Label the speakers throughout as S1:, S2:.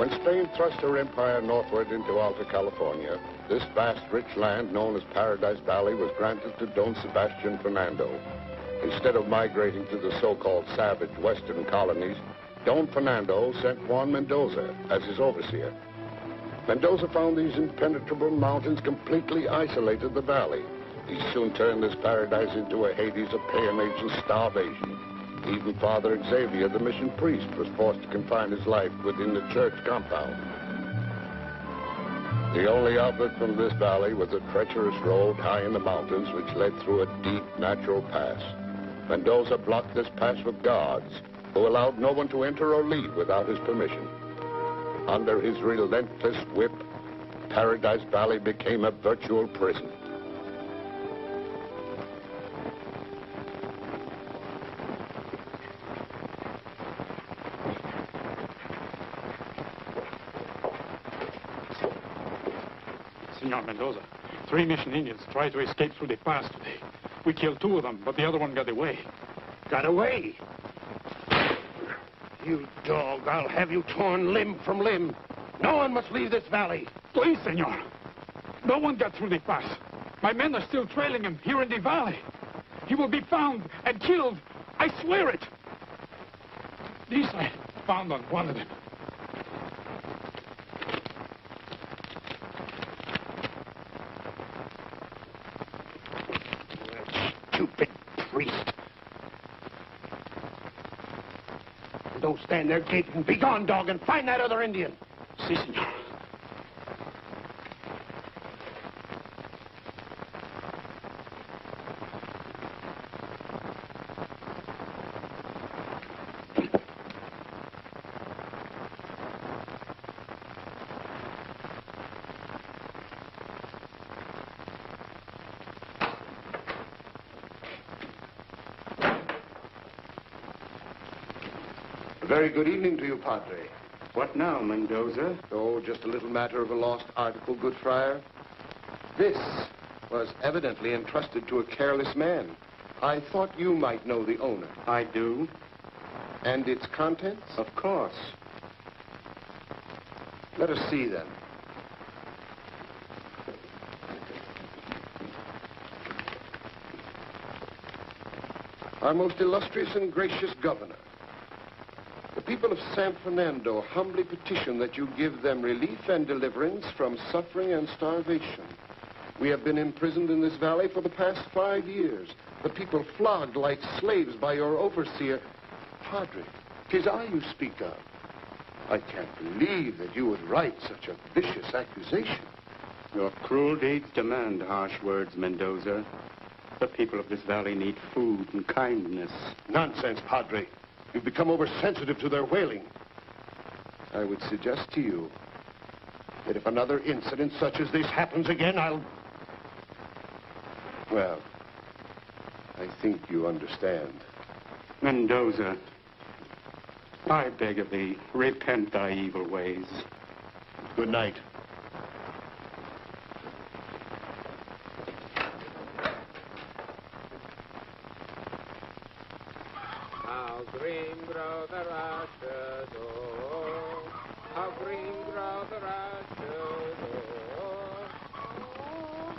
S1: When Spain thrust her empire northward into Alta California, this vast, rich land known as Paradise Valley was granted to Don Sebastian Fernando. Instead of migrating to the so-called savage western colonies, Don Fernando sent Juan Mendoza as his overseer. Mendoza found these impenetrable mountains completely isolated the valley. He soon turned this paradise into a Hades of peonage and starvation. Even Father Xavier, the mission priest, was forced to confine his life within the church compound. The only outlet from this valley was a treacherous road high in the mountains which led through a deep natural pass. Mendoza blocked this pass with guards who allowed no one to enter or leave without his permission. Under his relentless whip, Paradise Valley became a virtual prison.
S2: Senor Mendoza, 3 mission Indians tried to escape through the pass today. We killed 2 of them, but the other one got away.
S3: Got away? You dog, I'll have you torn limb from limb. No one must leave this valley.
S2: Please, senor. No one got through the pass. My men are still trailing him here in the valley. He will be found and killed. I swear it. These I found on one of them.
S3: Stupid priest. Don't stand there gaping. Be gone, dog, and find that other Indian.
S2: Si, senor.
S1: Very good evening to you, Padre.
S4: What now, Mendoza?
S1: Oh, just a little matter of a lost article, good friar. This was evidently entrusted to a careless man. I thought you might know the owner.
S4: I do.
S1: And its contents?
S4: Of course.
S1: Let us see, then. Our most illustrious and gracious governor, the people of San Fernando humbly petition that you give them relief and deliverance from suffering and starvation. We have been imprisoned in this valley for the past 5 years. The people flogged like slaves by your overseer. Padre, 'tis I you speak of. I can't believe that you would write such a vicious accusation.
S4: Your cruel deeds demand harsh words, Mendoza. The people of this valley need food and kindness.
S1: Nonsense, Padre. You've become oversensitive to their wailing. I would suggest to you that if another incident such as this happens again, Well, I think you understand.
S4: Mendoza, I beg of thee, repent thy evil ways.
S1: Good night.
S5: How green grow the rushes, oh, how green grow the rushes, oh,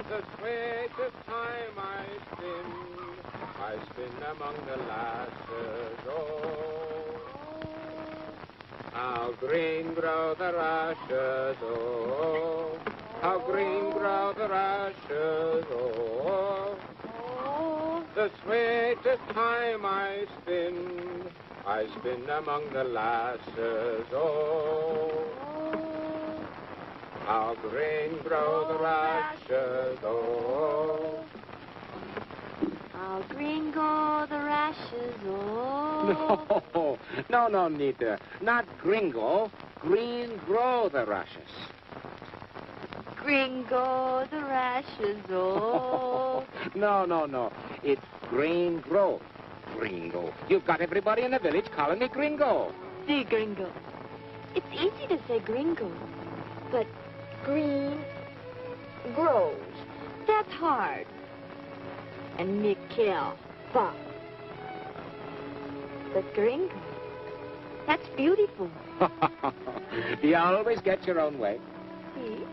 S5: the sweetest time I spin among the lashes, oh, how green grow the rushes, oh, how green grow the rushes, oh, the sweetest time I spin among the lashes, oh, how green grow the rashes, oh.
S6: How green go the rashes, oh.
S7: No, Nita. Not gringo. Green grow the rashes.
S6: Green go the rashes, oh.
S7: No. It's green grow. Gringo. You've got everybody in the village calling me gringo.
S6: The gringo. It's easy to say gringo, but green grows. That's hard. And me kill, but gringo. That's beautiful.
S7: You always get your own way.
S6: See?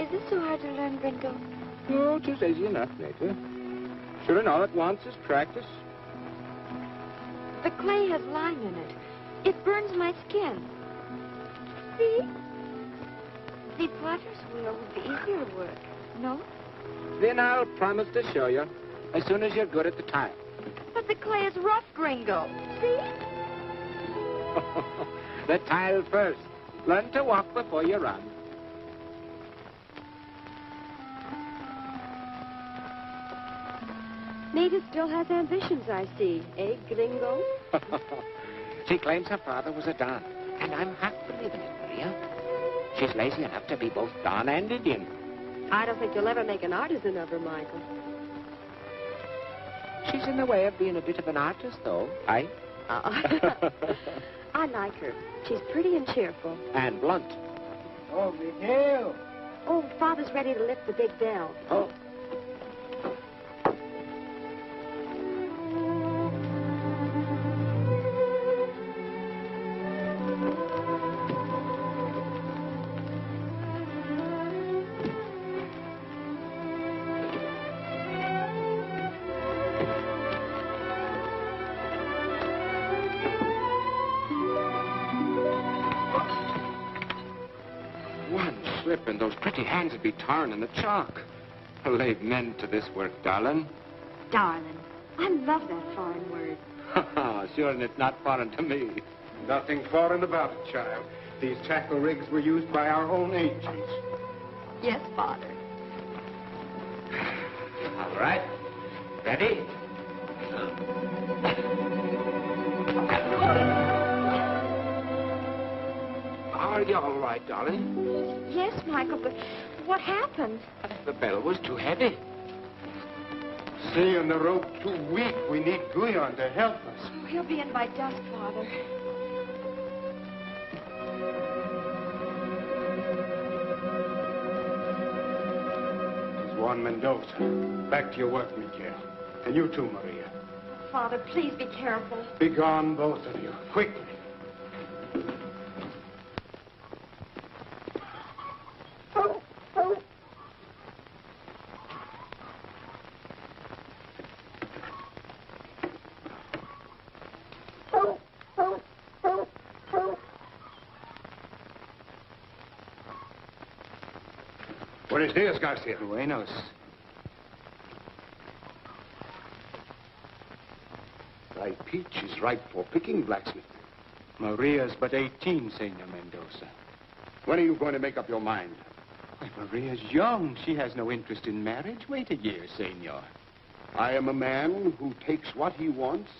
S6: Is this so hard to learn, Gringo?
S7: Oh, 'tis easy enough, Nita. Sure and all it wants is practice.
S6: The clay has lime in it. It burns my skin. See? The potter's wheel would be easier work, no?
S7: Then I'll promise to show you as soon as you're good at the tile.
S6: But the clay is rough, Gringo. See?
S7: The tile first. Learn to walk before you run.
S6: Nita still has ambitions, I see. Eh, Gringo?
S7: She claims her father was a Don, and I'm half believing it, Maria. She's lazy enough to be both Don and Indian.
S6: I don't think you'll ever make an artisan of her, Michael.
S7: She's in the way of being a bit of an artist, though. I
S6: like her. She's pretty and cheerful.
S7: And blunt.
S5: Oh, Miguel.
S6: Oh, Father's ready to lift the big bell.
S7: Oh. And those pretty hands would be tarring in the chalk. Lay men to this work, darling.
S6: Darling. I love that foreign word.
S7: Sure, and it's not foreign to me.
S5: Nothing foreign about it, child. These tackle rigs were used by our own ancients.
S6: Yes, Father.
S7: All right. Ready? Are you all right, darling?
S6: Yes, Michael, but what happened?
S7: The bell was too heavy.
S5: See, and the rope too weak. We need Guyon to help us.
S6: Oh, he'll be in by dusk, Father.
S5: It's Juan Mendoza. Back to your work, Miguel. And you too, Maria.
S6: Father, please be careful.
S5: Be gone, both of you. Quickly. Buenos dias, Garcia.
S7: Buenos.
S1: Thy peach is ripe for picking, blacksmith.
S4: Maria's but 18, Senor Mendoza.
S1: When are you going to make up your mind?
S4: Why, Maria's young. She has no interest in marriage. Wait a year, Senor.
S1: I am a man who takes what he wants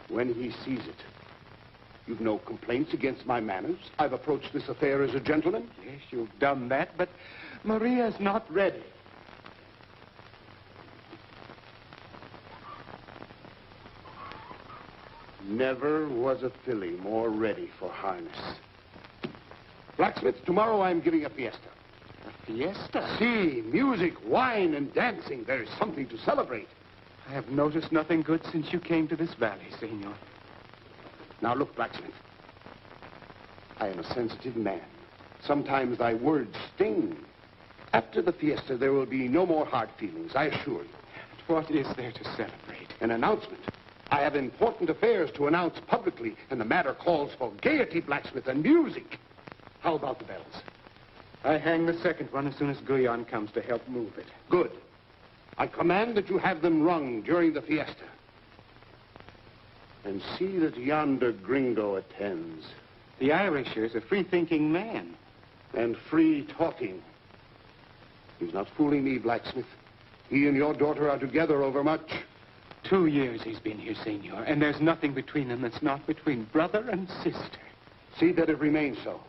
S1: when he sees it. You've no complaints against my manners. I've approached this affair as a gentleman.
S4: Yes, you've done that, but Maria's not ready.
S1: Never was a filly more ready for harness. Blacksmith, tomorrow I'm giving a fiesta.
S4: A fiesta?
S1: See, music, wine, and dancing. There's something to celebrate.
S4: I have noticed nothing good since you came to this valley, Senor.
S1: Now look, blacksmith. I am a sensitive man. Sometimes thy words sting. After the fiesta, there will be no more hard feelings, I assure you.
S4: But what is there to celebrate?
S1: An announcement. I have important affairs to announce publicly, and the matter calls for gaiety, blacksmith, and music. How about the bells?
S4: I hang the second one as soon as Guyon comes to help move it.
S1: Good. I command that you have them rung during the fiesta. And see that yonder gringo attends.
S4: The Irisher is a free-thinking man.
S1: And free-talking. He's not fooling me, blacksmith. He and your daughter are together over much.
S4: 2 years he's been here, Senor, and there's nothing between them that's not between brother and sister.
S1: See that it remains so.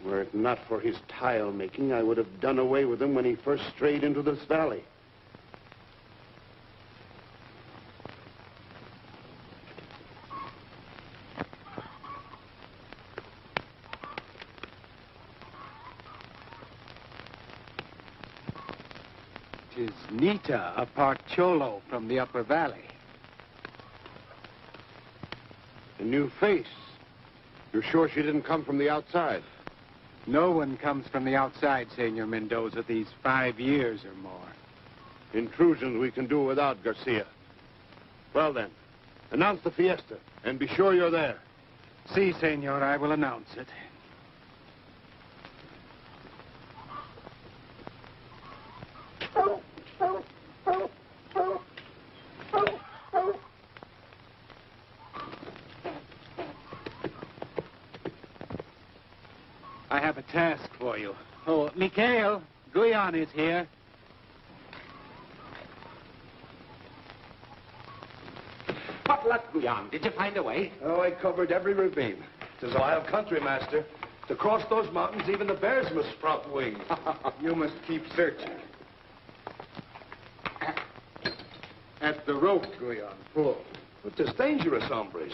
S1: Were it not for his tile-making, I would have done away with him when he first strayed into this valley.
S4: Tis Nita, a part Cholo from the upper valley.
S3: A new face. You're sure she didn't come from the outside?
S5: No one comes from the outside, Senor Mendoza, these 5 years or more.
S3: Intrusions we can do without, Garcia. Well then, announce the fiesta, and be sure you're there.
S5: Si, senor, I will announce it. I have a task for you. Oh, Mikhail, Guyon is here.
S7: What luck, Guyon? Did you find a way?
S8: Oh, I covered every ravine. Tis a wild country, master. To cross those mountains, even the bears must sprout wings.
S5: You must keep searching. At the rope, Guyon. Pull.
S8: But 'tis dangerous, hombres.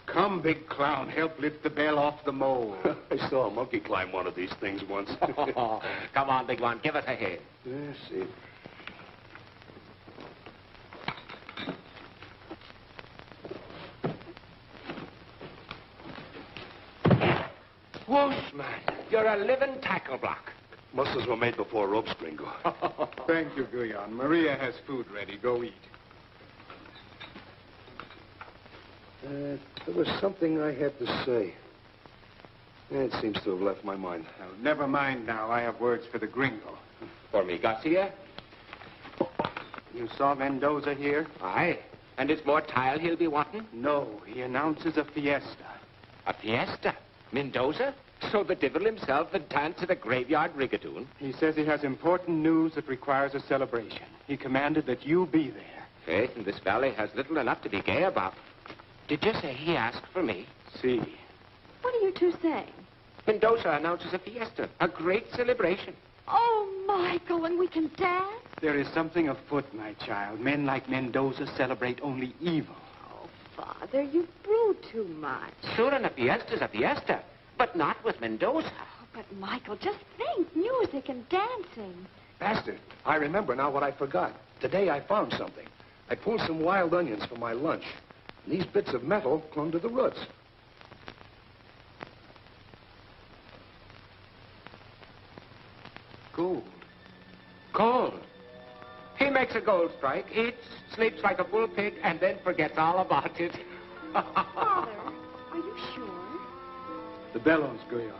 S5: Come, big clown, help lift the bell off the mole.
S8: I saw a monkey climb one of these things once.
S7: Come on, big one. Give us a hand.
S8: Yes, see.
S7: Whoosh, man. You're a living tackle block.
S8: Muscles were made before ropes, Gringo.
S5: Thank you, Guyon. Maria has food ready. Go eat.
S8: There was something I had to say. It seems to have left my mind.
S5: Now, never mind now. I have words for the gringo.
S7: For me, Garcia?
S5: You saw Mendoza here?
S7: Aye. And it's more tile he'll be wanting?
S5: No, he announces a fiesta.
S7: A fiesta? Mendoza? So the devil himself would dance at a graveyard rigadoon?
S5: He says he has important news that requires a celebration. He commanded that you be there.
S7: Faith in this valley has little enough to be gay about. Did you say he asked for me?
S5: See.
S6: What are you two saying?
S7: Mendoza announces a fiesta, a great celebration.
S6: Oh, Michael, and we can dance?
S5: There is something afoot, my child. Men like Mendoza celebrate only evil.
S6: Oh, Father, you brood too much.
S7: Sure, and a fiesta's a fiesta, but not with Mendoza.
S6: Oh, but, Michael, just think. Music and dancing.
S8: Master, I remember now what I forgot. Today I found something. I pulled some wild onions for my lunch. And these bits of metal clung to the roots.
S5: Gold.
S7: Gold. He makes a gold strike, eats, sleeps like a bull pig, and then forgets all about it.
S6: Father, are you sure?
S5: The bellows, Guyon.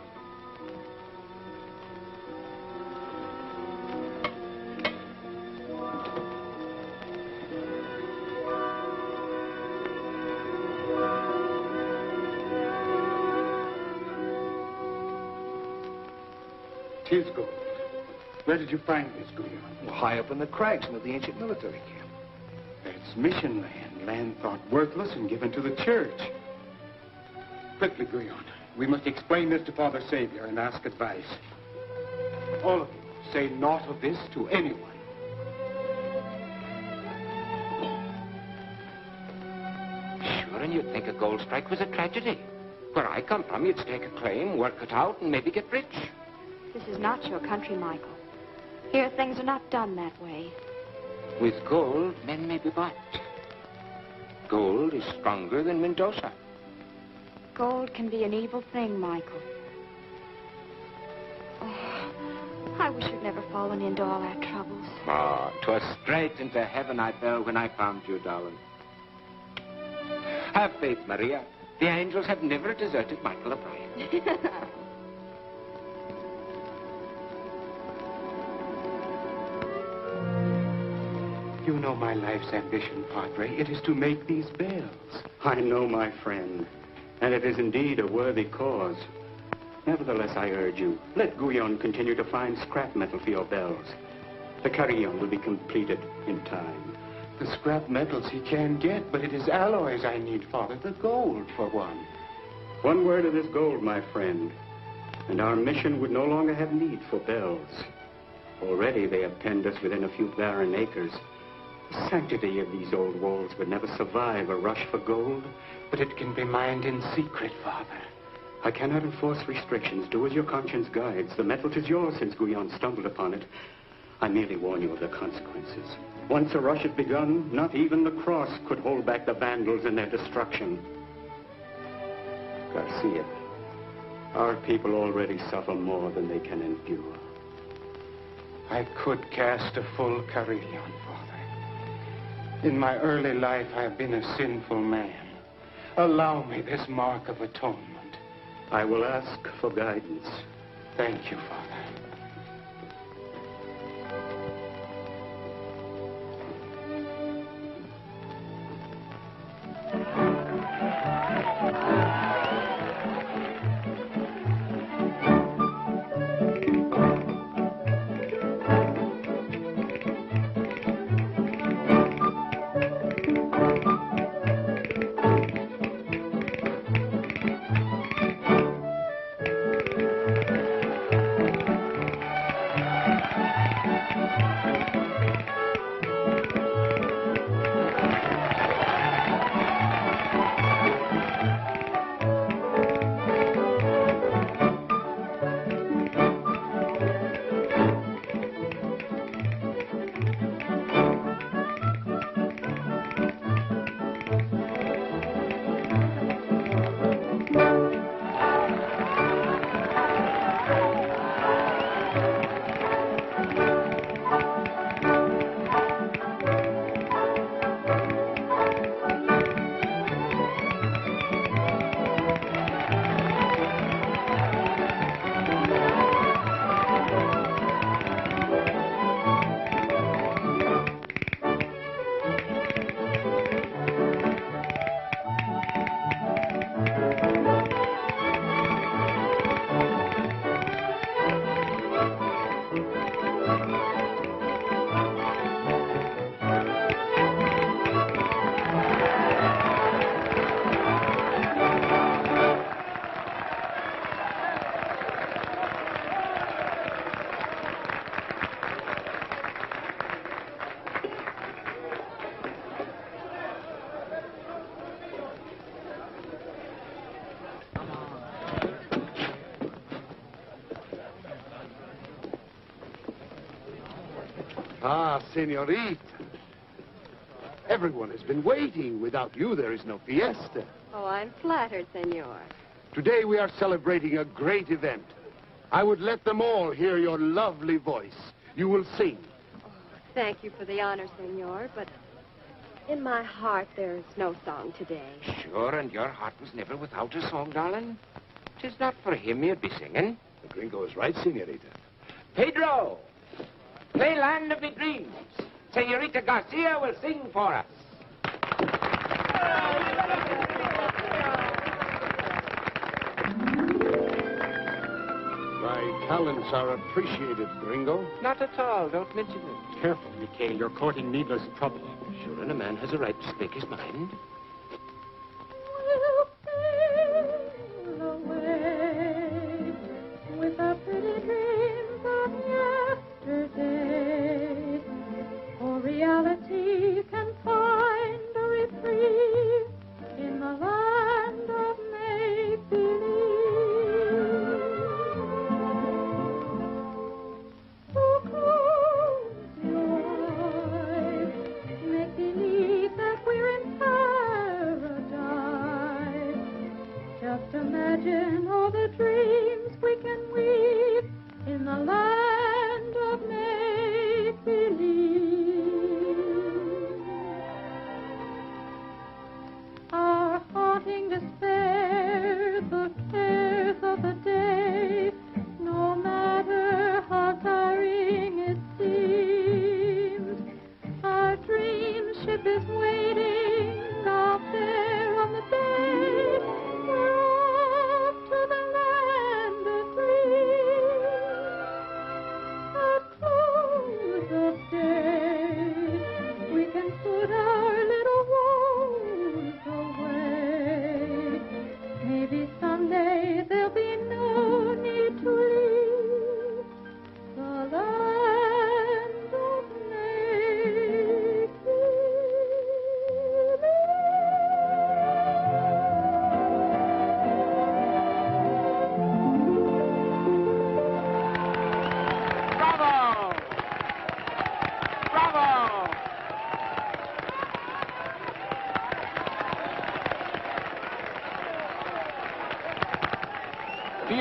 S5: Tis gold. Where did you find this, Guyon?
S8: High up in the crags near the ancient military camp.
S5: It's mission land. Land thought worthless and given to the church. Quickly, Guyon. We must explain this to Father Savior and ask advice. All of you, say naught of this to anyone.
S7: Sure, and you'd think a gold strike was a tragedy. Where I come from, you'd stake a claim, work it out, and maybe get rich.
S6: This is not your country, Michael. Here, things are not done that way.
S7: With gold, men may be bought. Gold is stronger than Mendoza.
S6: Gold can be an evil thing, Michael. Oh, I wish you'd never fallen into all our troubles.
S7: Oh, 'twas straight into heaven I fell when I found you, darling. Have faith, Maria. The angels have never deserted Michael O'Brien.
S5: You know my life's ambition, Padre. It is to make these bells.
S4: I know, my friend, and it is indeed a worthy cause. Nevertheless, I urge you, let Guyon continue to find scrap metal for your bells. The carillon will be completed in time.
S5: The scrap metals he can get, but it is alloys I need, Father. The gold, for one.
S4: One word of this gold, my friend, and our mission would no longer have need for bells. Already they have penned us within a few barren acres. The sanctity of these old walls would never survive a rush for gold.
S5: But it can be mined in secret, Father.
S4: I cannot enforce restrictions. Do as your conscience guides. The metal is yours since Guyon stumbled upon it. I merely warn you of the consequences. Once a rush had begun, not even the cross could hold back the vandals in their destruction. Garcia, our people already suffer more than they can endure.
S5: I could cast a full carillon, Father. In my early life, I have been a sinful man. Allow me this mark of atonement.
S4: I will ask for guidance.
S5: Thank you, Father.
S3: Ah, senorita. Everyone has been waiting. Without you, there is no fiesta.
S6: Oh, I'm flattered, senor.
S3: Today we are celebrating a great event. I would let them all hear your lovely voice. You will sing.
S6: Oh, thank you for the honor, senor, but in my heart there's no song today.
S7: Sure, and your heart was never without a song, darling. 'Tis not for him you'd be singing.
S3: The gringo is right, senorita.
S7: Pedro, play Land of Me Dreams. Senorita Garcia will sing for us.
S3: My talents are appreciated, gringo.
S7: Not at all. Don't mention it.
S4: Careful, Mikhail. You're courting needless trouble.
S7: Sure, and a man has a right to speak his mind.
S9: We'll sail away with the pretty dreams of yesterday. For reality can find a reprieve in the land of make-believe. So close your eyes, make believe that we're in paradise.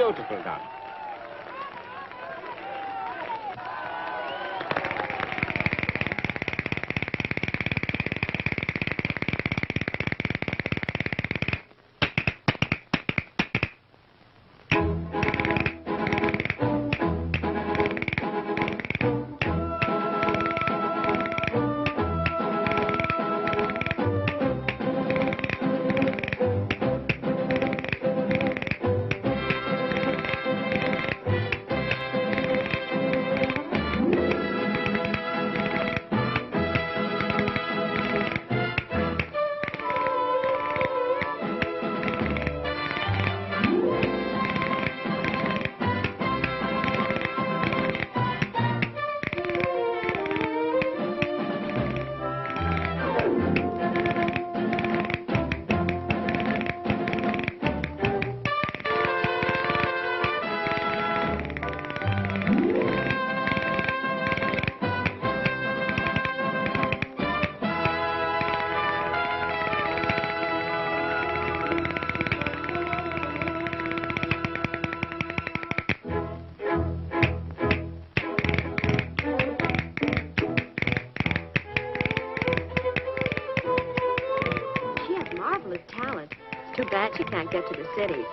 S7: Beautiful, Don.
S6: Too bad she can't get to the city.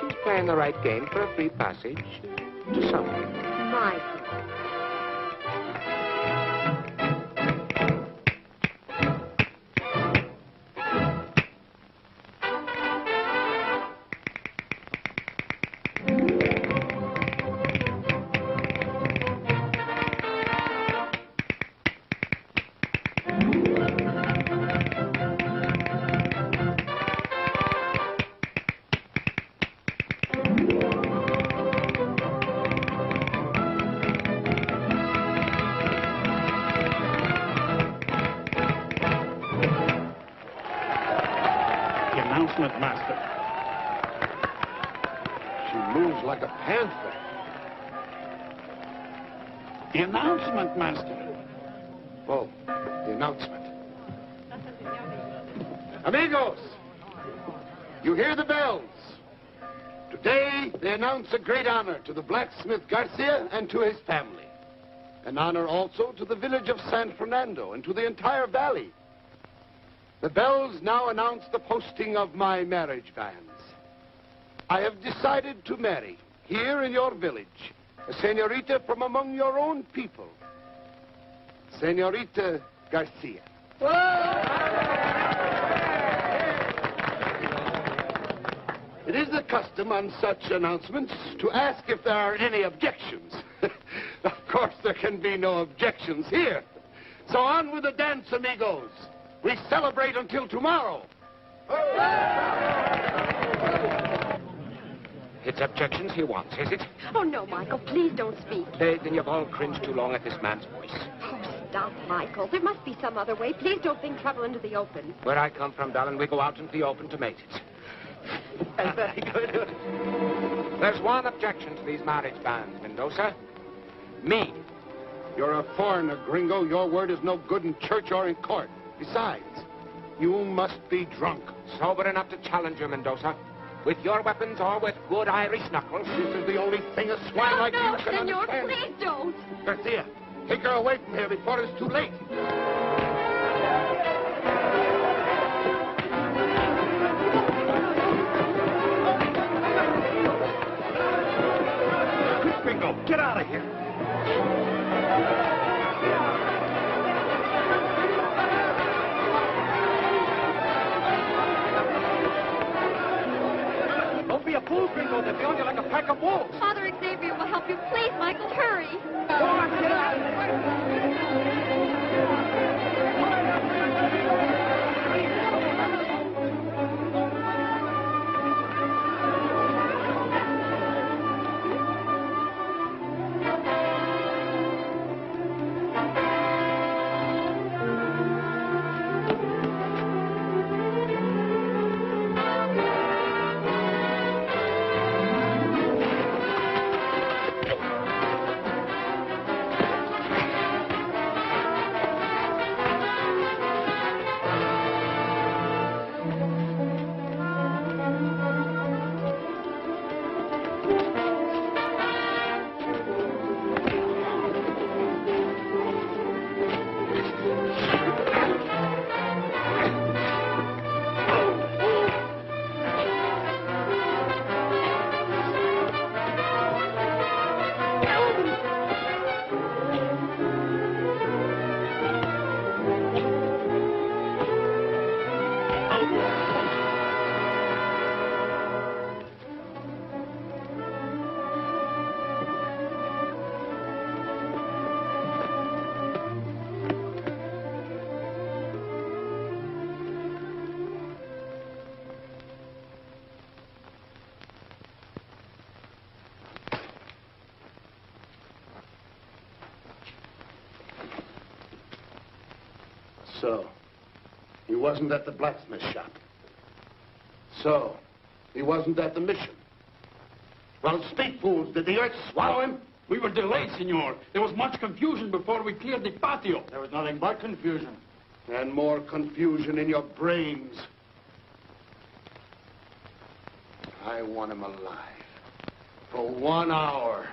S7: She's playing the right game for a free passage to somewhere.
S6: Michael.
S2: Master.
S3: She moves like a panther.
S2: The announcement, Master.
S3: Oh, the announcement. Amigos, you hear the bells. Today, they announce a great honor to the blacksmith Garcia and to his family. An honor also to the village of San Fernando and to the entire valley. The bells now announce the posting of my marriage banns. I have decided to marry, here in your village, a senorita from among your own people, Senorita Garcia. It is the custom on such announcements to ask if there are any objections. Of course, there can be no objections here. So on with the dance, amigos. We celebrate until tomorrow.
S7: It's objections he wants, is it?
S6: Oh, no, Michael, please don't speak.
S7: Then you've all cringed too long at this man's voice.
S6: Oh, stop, Michael. There must be some other way. Please don't bring trouble into the open.
S7: Where I come from, darling, we go out into the open to mate it.
S3: Very good.
S7: There's one objection to these marriage bans, Mendoza. Me.
S3: You're a foreigner, gringo. Your word is no good in church or in court. Besides, you must be drunk.
S7: Sober enough to challenge you, Mendoza. With your weapons or with good Irish knuckles.
S3: This is the only thing a swine like you can
S6: Senor,
S3: understand.
S6: please don't.
S3: Garcia, take her away from here before it's too late.
S2: Bingo, get out of here.
S8: Don't be a fool, Bingo. They'll be on you like a pack of wolves.
S6: Father Xavier will help you. Please, Michael, hurry.
S8: Go on, get out of here.
S3: So, he wasn't at the blacksmith shop. So, he wasn't at the mission. Well, speak, fools. Did the earth swallow him?
S2: We were delayed, senor. There was much confusion before we cleared the patio.
S3: There was nothing but confusion. And more confusion in your brains. I want him alive. For 1 hour.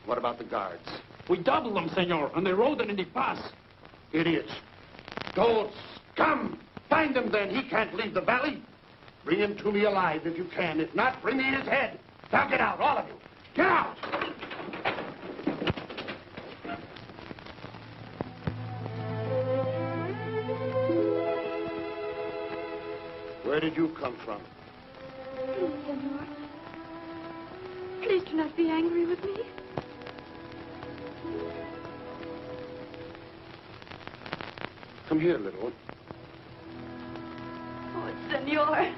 S3: What about the guards?
S2: We doubled them, senor, and they rode it in the pass.
S3: Idiots. Those scum! Find him then. He can't leave the valley. Bring him to me alive if you can. If not, bring me his head. Now get out, all of you. Get out! Where did you come from?
S6: Please, senor. Please do not be angry with me.
S3: Come here, little one.
S6: Oh, senor.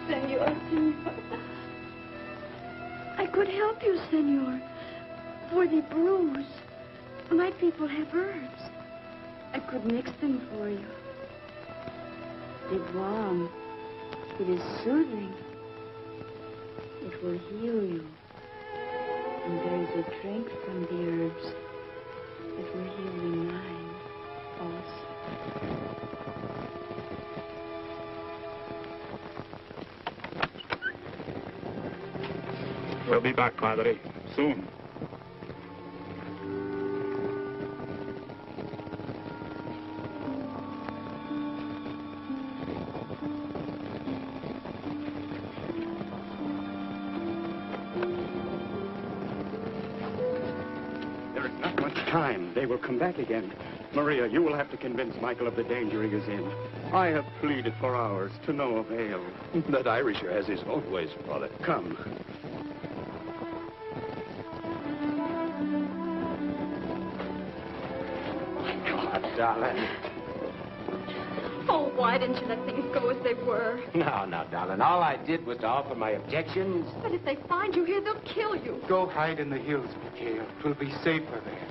S6: Senor, senor. I could help you, senor. For the bruise. My people have herbs. I could mix them for you. The balm. It is soothing. It will heal you. And there is a drink from the herbs that will heal your mind also.
S2: We'll be back, Padre, soon.
S4: There is not much time. They will come back again. Maria, you will have to convince Michael of the danger he is in. I have pleaded for hours to no avail.
S8: That Irisher has his own ways, Father.
S4: Come.
S7: Darling.
S6: Oh, why didn't you let things go as they were?
S7: No, darling. All I did was to offer my objections.
S6: But if they find you here, they'll kill you.
S5: Go hide in the hills, Mikhail. 'Twill be safer there.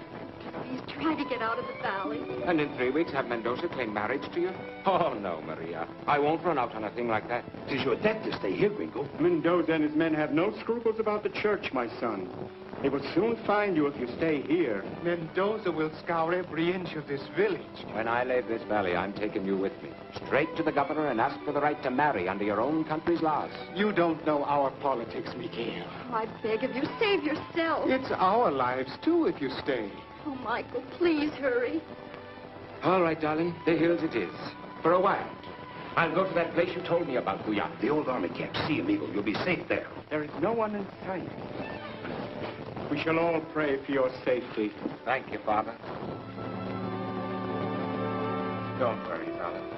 S6: Please try to get out of the valley.
S7: And in 3 weeks, have Mendoza claim marriage to you? Oh, no, Maria. I won't run out on a thing like that.
S8: It is your debt to stay here, Gringo.
S4: Mendoza and his men have no scruples about the church, my son. They will soon find you if you stay here.
S5: Mendoza will scour every inch of this village.
S7: When I leave this valley, I'm taking you with me. Straight to the governor and ask for the right to marry under your own country's laws.
S5: You don't know our politics, Mikhail.
S6: I beg of you, save yourself.
S5: It's our lives, too, if you stay.
S6: Oh, Michael, please hurry.
S7: All right, darling. The hills it is. For a while. I'll go to that place you told me about, Guyan.
S8: The old army camp. See, amigo. You'll be safe there.
S4: There is no one in sight. We shall all pray for your safety.
S7: Thank you, Father.
S4: Don't worry, darling.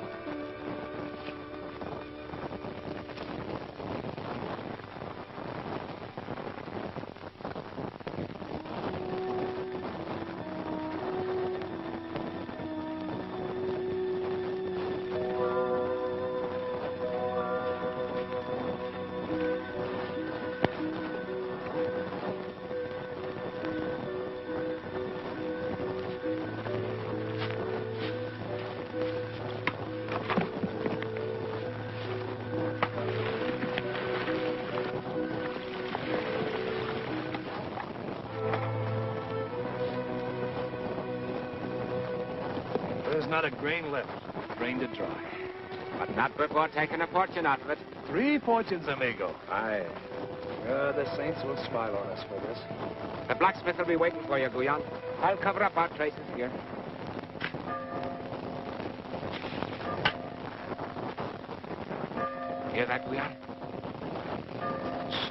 S8: There's not a grain left. Drained it dry.
S7: But not before taking a fortune out of it.
S8: 3 fortunes, amigo. Aye. The saints will smile on us for this.
S7: The blacksmith will be waiting for you, Guyan. I'll cover up our traces here. Hear that, Guyan?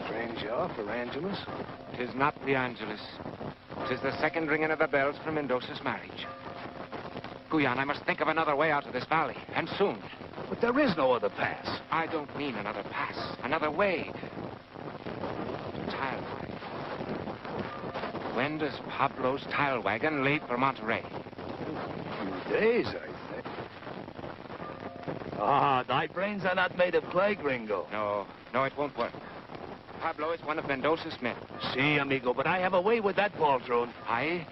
S8: Strange hour for Angelus.
S7: 'Tis not the Angelus. 'Tis the second ringing of the bells for Mendoza's marriage. Guyan, I must think of another way out of this valley, and soon.
S8: But there is no other pass.
S7: I don't mean another pass, another way. Tile wagon. When does Pablo's tile wagon leave for Monterey?
S8: 2 days, I think. Ah, thy brains are not made of clay, Gringo.
S7: No, it won't work. Pablo is one of Mendoza's men.
S8: See, amigo, but I have a way with that poltroon.
S7: Aye?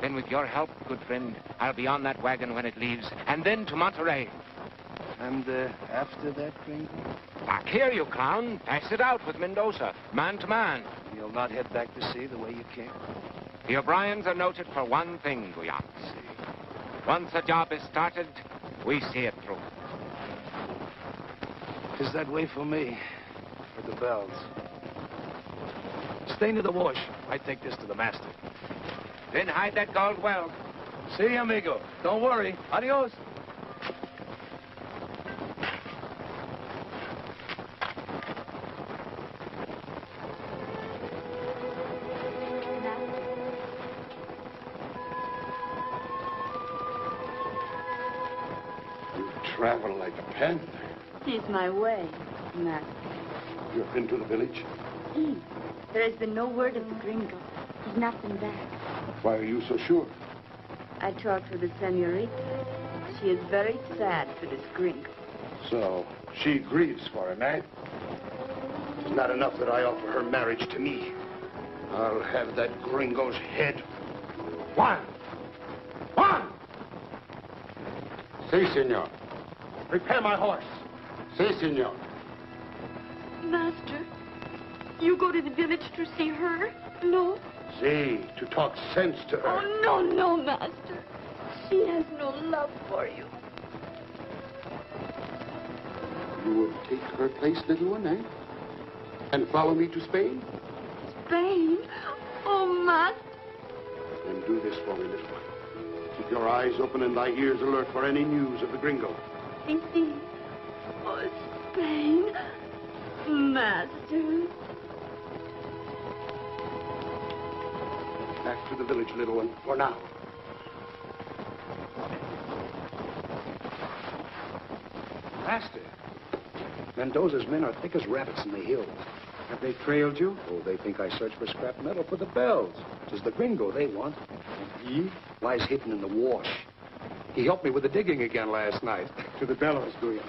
S7: Then with your help, good friend, I'll be on that wagon when it leaves, and then to Monterey.
S8: And after that, Gringo?
S7: Back here, you clown. Pass it out with Mendoza, man to man.
S8: You'll not head back to sea the way you came?
S7: The O'Briens are noted for one thing, Guyan. Once a job is started, we see it through.
S8: Is that way for me, or the Bells? Stay near the wash. I take this to the master.
S7: Then hide that gold well.
S8: See you, amigo. Don't worry. Adios.
S3: You travel like a panther.
S6: It's my way, Master.
S3: You've been to the village?
S6: There has been no word of the gringo. He's not been back.
S3: Why are you so sure?
S6: I talked with the senorita. She is very sad for this gringo.
S3: So, she grieves for him, eh? It's not enough that I offer her marriage to me. I'll have that gringo's head. One! Si, senor. Prepare my horse. Si, senor.
S6: Master, you go to the village to see her? No?
S3: Si, to talk sense to her.
S6: Oh, no, Master. She has no love for you.
S3: You will take her place, little one, eh? And follow me to Spain?
S6: Spain? Oh, Master.
S3: Then do this for me, little one. Keep your eyes open and thy ears alert for any news of the gringo.
S6: See. Oh, Spain. Master.
S3: Back to the village, little one, for now.
S8: Master, Mendoza's men are thick as rabbits in the hills.
S5: Have they trailed you?
S8: Oh, they think I search for scrap metal for the Bells. Tis the gringo they want.
S5: And he?
S8: Lies hidden in the wash. He helped me with the digging again last night.
S5: To the bellows, Guyan.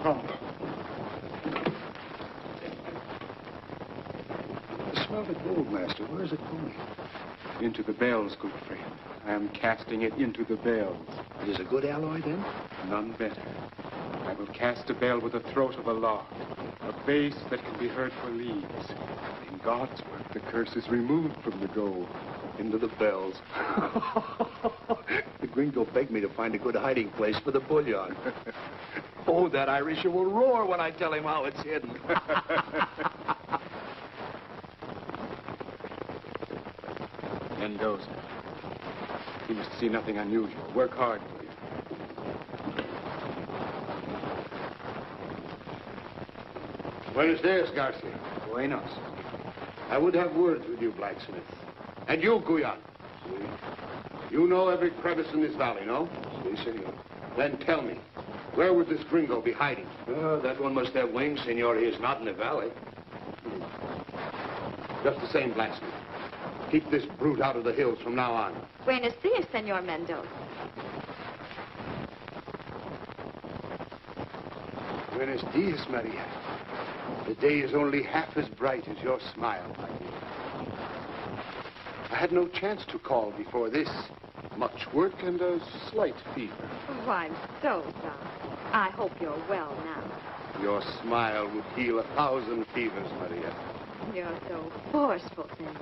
S5: Oh.
S8: I smell the gold, Master. Where is it going?
S5: Into the bells, good friend. I am casting it into the bells.
S8: It is a good alloy, then?
S5: None better. I will cast a bell with the throat of a log, a bass that can be heard for leagues. In God's work, the curse is removed from the gold.
S8: Into the Bells. The gringo begged me to find a good hiding place for the bullion. Oh, that Irisher will roar when I tell him how it's hidden.
S5: Mendoza. He must see nothing unusual. Work hard, will you?
S3: Buenos dias, Garcia.
S8: Buenos.
S3: I would have words with you, blacksmith. And you, Guyan. You know every crevice in this valley, no?
S8: Si, senor.
S3: Then tell me, where would this gringo be hiding?
S8: That one must have wings, senor. He is not in the valley.
S3: Just the same, blacksmith. Keep this brute out of the hills from now on.
S6: Buenos dias, Senor Mendoza.
S3: Buenos dias, Maria. The day is only half as bright as your smile, my dear. I had no chance to call before this. Much work and a slight fever.
S6: Oh, I'm so sorry. I hope you're well now.
S3: Your smile would heal 1,000 fevers, Maria.
S6: You're so forceful, Senor.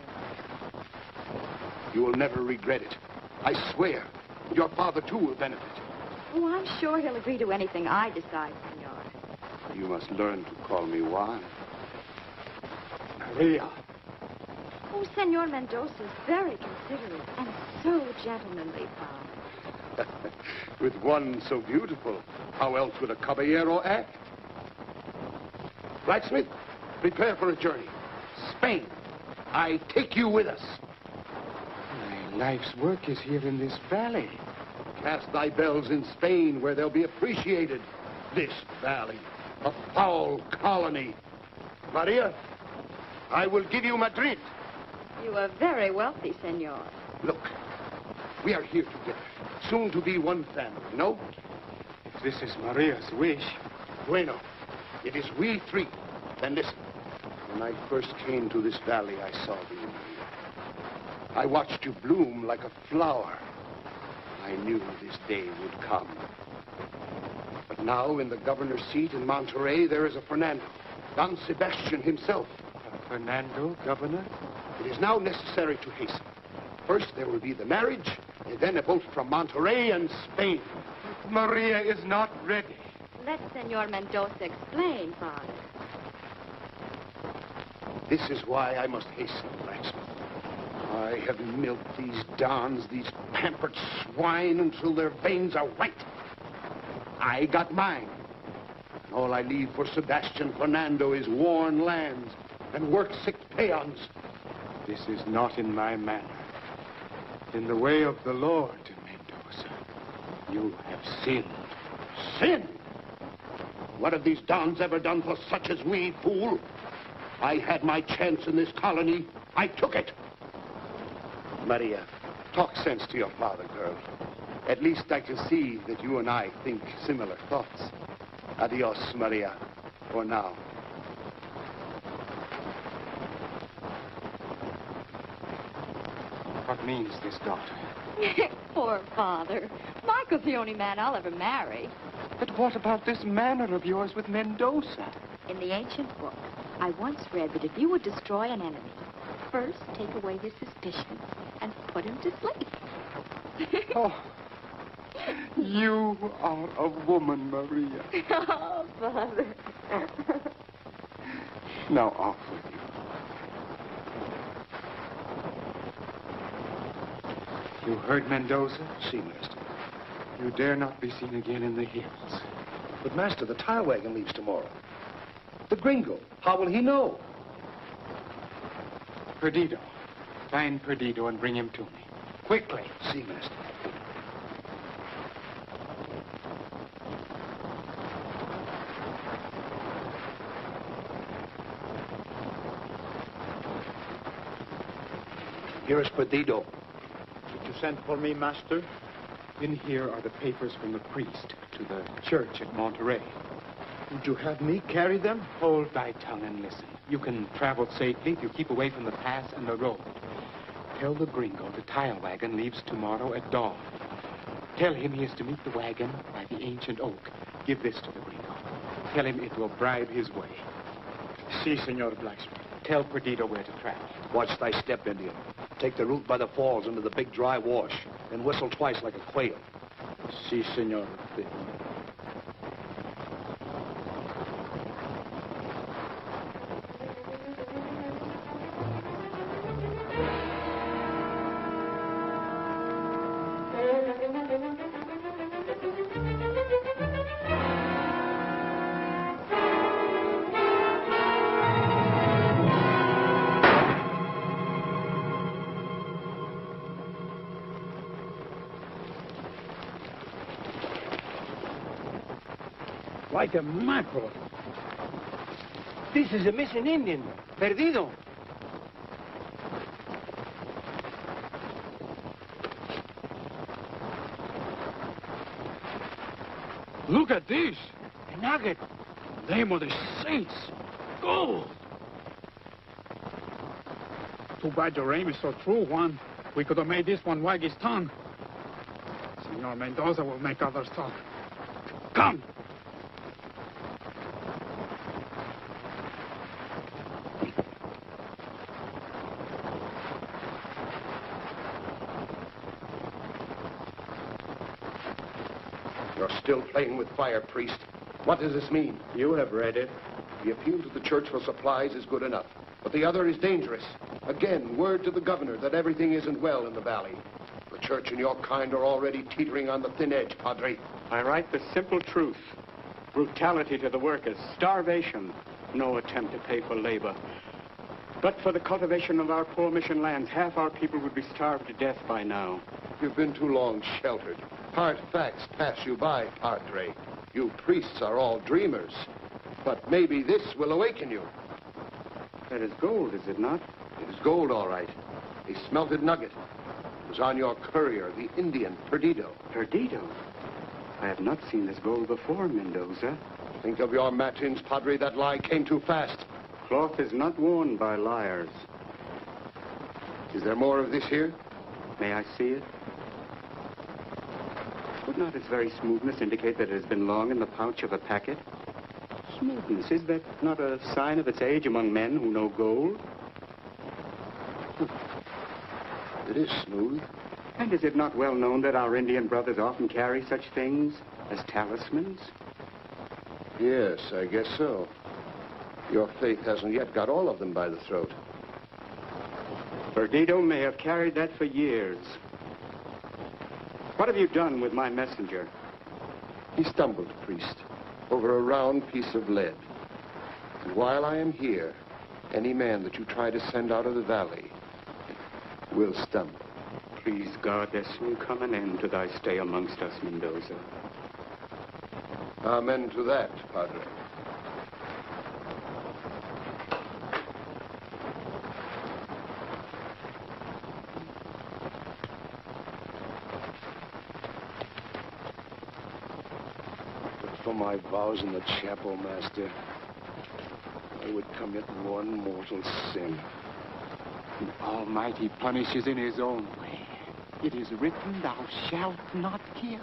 S3: You will never regret it. I swear. Your father, too, will benefit.
S6: Oh, I'm sure he'll agree to anything I decide, Senor.
S3: You must learn to call me Juan.
S5: Maria.
S6: Oh, Senor Mendoza's very considerate and so gentlemanly, Father.
S3: With one so beautiful, how else would a caballero act? Blacksmith, prepare for a journey. Spain. I take you with us.
S5: My life's work is here in this valley.
S3: Cast thy bells in Spain, where they'll be appreciated. This valley, a foul colony. Maria, I will give you Madrid.
S6: You are very wealthy, Senor.
S3: Look, we are here together, soon to be one family, no?
S5: If this is Maria's wish.
S3: Bueno, it is we three. Then listen. When I first came to this valley, I saw thee, Maria. I watched you bloom like a flower. I knew this day would come. But now, in the governor's seat in Monterey, there is a Fernando, Don Sebastian himself.
S5: Fernando, governor?
S3: It is now necessary to hasten. First, there will be the marriage, and then a boat from Monterey and Spain.
S5: Maria is not ready.
S6: Let Senor Mendoza explain, Father.
S3: This is why I must hasten, blacksmith. I have milked these dons, these pampered swine, until their veins are white. I got mine. And all I leave for Sebastian Fernando is worn lands and work-sick peons.
S5: This is not in my manner. In the way of the Lord, Mendoza, you have sinned.
S3: Sin? What have these dons ever done for such as we, fool? I had my chance in this colony. I took it. Maria, talk sense to your father, girl. At least I can see that you and I think similar thoughts. Adios, Maria, for now.
S5: What means this, daughter?
S6: Poor Father. Michael's the only man I'll ever marry.
S5: But what about this manner of yours with Mendoza?
S6: In the ancient book, I once read that if you would destroy an enemy, first take away his suspicion and put him to sleep.
S5: Oh, you are a woman, Maria.
S6: Oh, Father.
S5: Now off with you. You heard Mendoza?
S8: See, Master.
S5: You dare not be seen again in the hills.
S8: But, Master, the tire wagon leaves tomorrow. The gringo, how will he know?
S5: Perdido. Find Perdido and bring him to me. Quickly.
S8: See, Master. Here is Perdido.
S2: Did you send for me, Master?
S5: In here are the papers from the priest to the church at Monterey.
S2: Would you have me carry them?
S5: Hold thy tongue and listen. You can travel safely if you keep away from the pass and the road. Tell the gringo the tile wagon leaves tomorrow at dawn. Tell him he is to meet the wagon by the ancient oak. Give this to the gringo. Tell him it will bribe his way.
S2: Si, Senor Blacksmith.
S5: Tell Perdido where to travel.
S8: Watch thy step, Indian. Take the route by the falls into the big dry wash, and whistle twice like a quail.
S2: Si, Senor. Like a mackerel.
S5: This is a missing Indian. Perdido.
S2: Look at this.
S5: A nugget.
S2: Name of the saints. Gold. Too bad your aim is so true, Juan. We could have made this one wag his tongue. Senor Mendoza will make others talk. Come.
S3: You're still playing with fire, priest. What does this mean?
S8: You have read it.
S3: The appeal to the church for supplies is good enough, but the other is dangerous. Again, word to the governor that everything isn't well in the valley. The church and your kind are already teetering on the thin edge, Padre.
S4: I write the simple truth. Brutality to the workers, starvation, no attempt to pay for labor. But for the cultivation of our poor mission lands, half our people would be starved to death by now.
S3: You've been too long sheltered. Hard facts pass you by, Padre. You priests are all dreamers. But maybe this will awaken you.
S4: That is gold, is it not?
S3: It is gold, all right. A smelted nugget. It was on your courier, the Indian, Perdido.
S4: Perdido? I have not seen this gold before, Mendoza.
S3: Think of your matins, Padre. That lie came too fast.
S4: Cloth is not worn by liars.
S3: Is there more of this here?
S4: May I see it? Would not its very smoothness indicate that it has been long in the pouch of a packet? Smoothness, is that not a sign of its age among men who know gold?
S3: It is smooth.
S4: And is it not well known that our Indian brothers often carry such things as talismans?
S3: Yes, I guess so. Your faith hasn't yet got all of them by the throat.
S4: Perdido may have carried that for years. What have you done with my messenger?
S3: He stumbled, priest, over a round piece of lead. And while I am here, any man that you try to send out of the valley will stumble.
S4: Please, God, there soon come an end to thy stay amongst us, Mendoza.
S3: Amen to that, Padre.
S8: But for my vows in the chapel, Master, I would commit one mortal sin.
S5: The Almighty punishes in his own way. It is written, thou shalt not kill.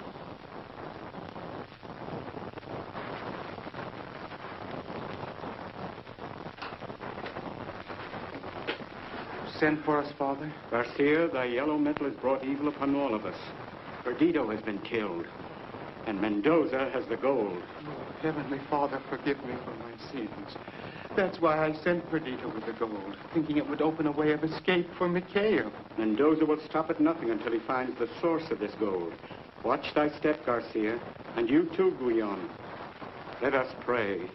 S4: Send for us, Father. Garcia, thy yellow metal has brought evil upon all of us. Perdido has been killed, and Mendoza has the gold.
S5: Oh, Heavenly Father, forgive me for my sins. That's why I sent Perdido with the gold, thinking it would open a way of escape for Mikhail.
S4: Mendoza will stop at nothing until he finds the source of this gold. Watch thy step, Garcia, and you too, Guyon. Let us pray.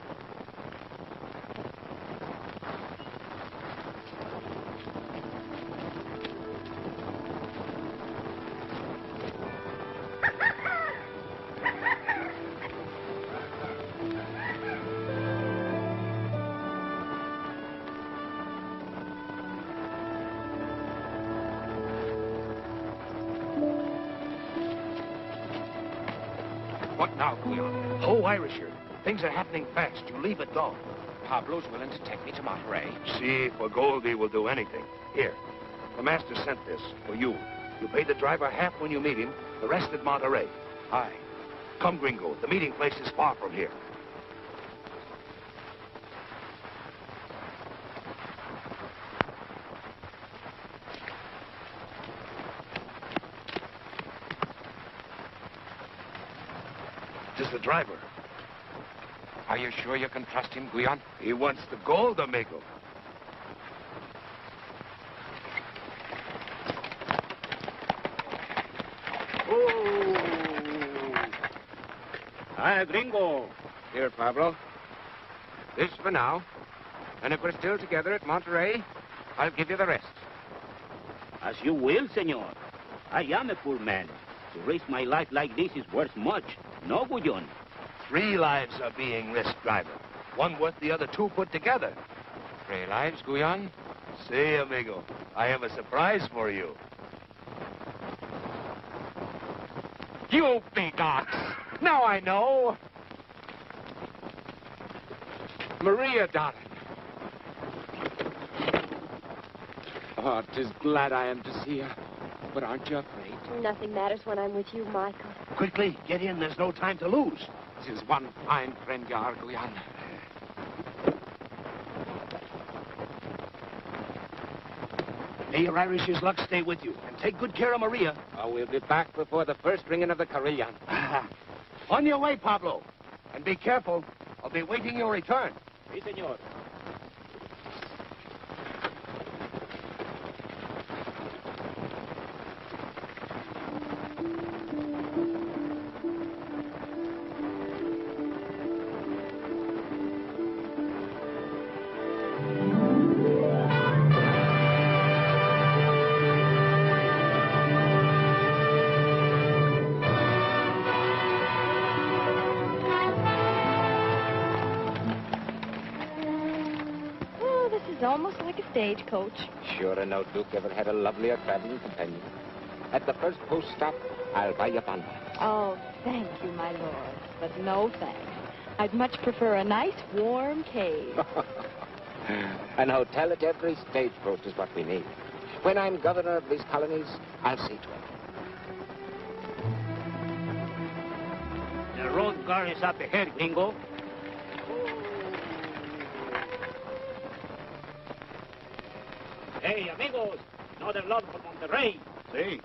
S7: What now, Guyon?
S8: Oh, Irisher, things are happening fast. You leave at dawn.
S7: Pablo's willing to take me to Monterey.
S8: See, for gold he will do anything. Here, the master sent this for you. You pay the driver half when you meet him, the rest at Monterey. Aye. Come, Gringo. The meeting place is far from here. It is the driver.
S7: Are you sure you can trust him, Guyon?
S8: He wants the gold, amigo.
S4: Hi, Gringo.
S7: Here, Pablo. This for now. And if we're still together at Monterey, I'll give you the rest.
S10: As you will, senor. I am a poor man. To risk my life like this is worth much. No, Guyon.
S8: 3 lives are being risked, driver. One worth the other 2 put together.
S7: 3 lives, Guyon?
S8: See, amigo, I have a surprise for you.
S7: You big ox! Now I know! Maria, darling. Oh, 'tis glad I am to see you. But aren't you afraid?
S11: Nothing matters when I'm with you, Michael.
S8: Quickly, get in. There's no time to lose.
S7: This is one fine friend you are, Guyon.
S8: May your Irish's luck stay with you. And take good care of Maria.
S7: Oh, we'll be back before the first ringing of the carillon.
S8: On your way, Pablo. And be careful. I'll be waiting your return.
S10: Si, senor.
S6: Almost like a stagecoach.
S7: Sure enough, Duke ever had a lovelier traveling companion. At the first post stop, I'll buy you bonbons.
S6: Oh, thank you, my lord. But no thanks. I'd much prefer a nice, warm cave.
S7: An hotel at every stagepost is what we need. When I'm governor of these colonies, I'll see to it.
S10: The road car is up ahead, gringo. Hey, amigos, another load for Monterrey.
S2: Hey,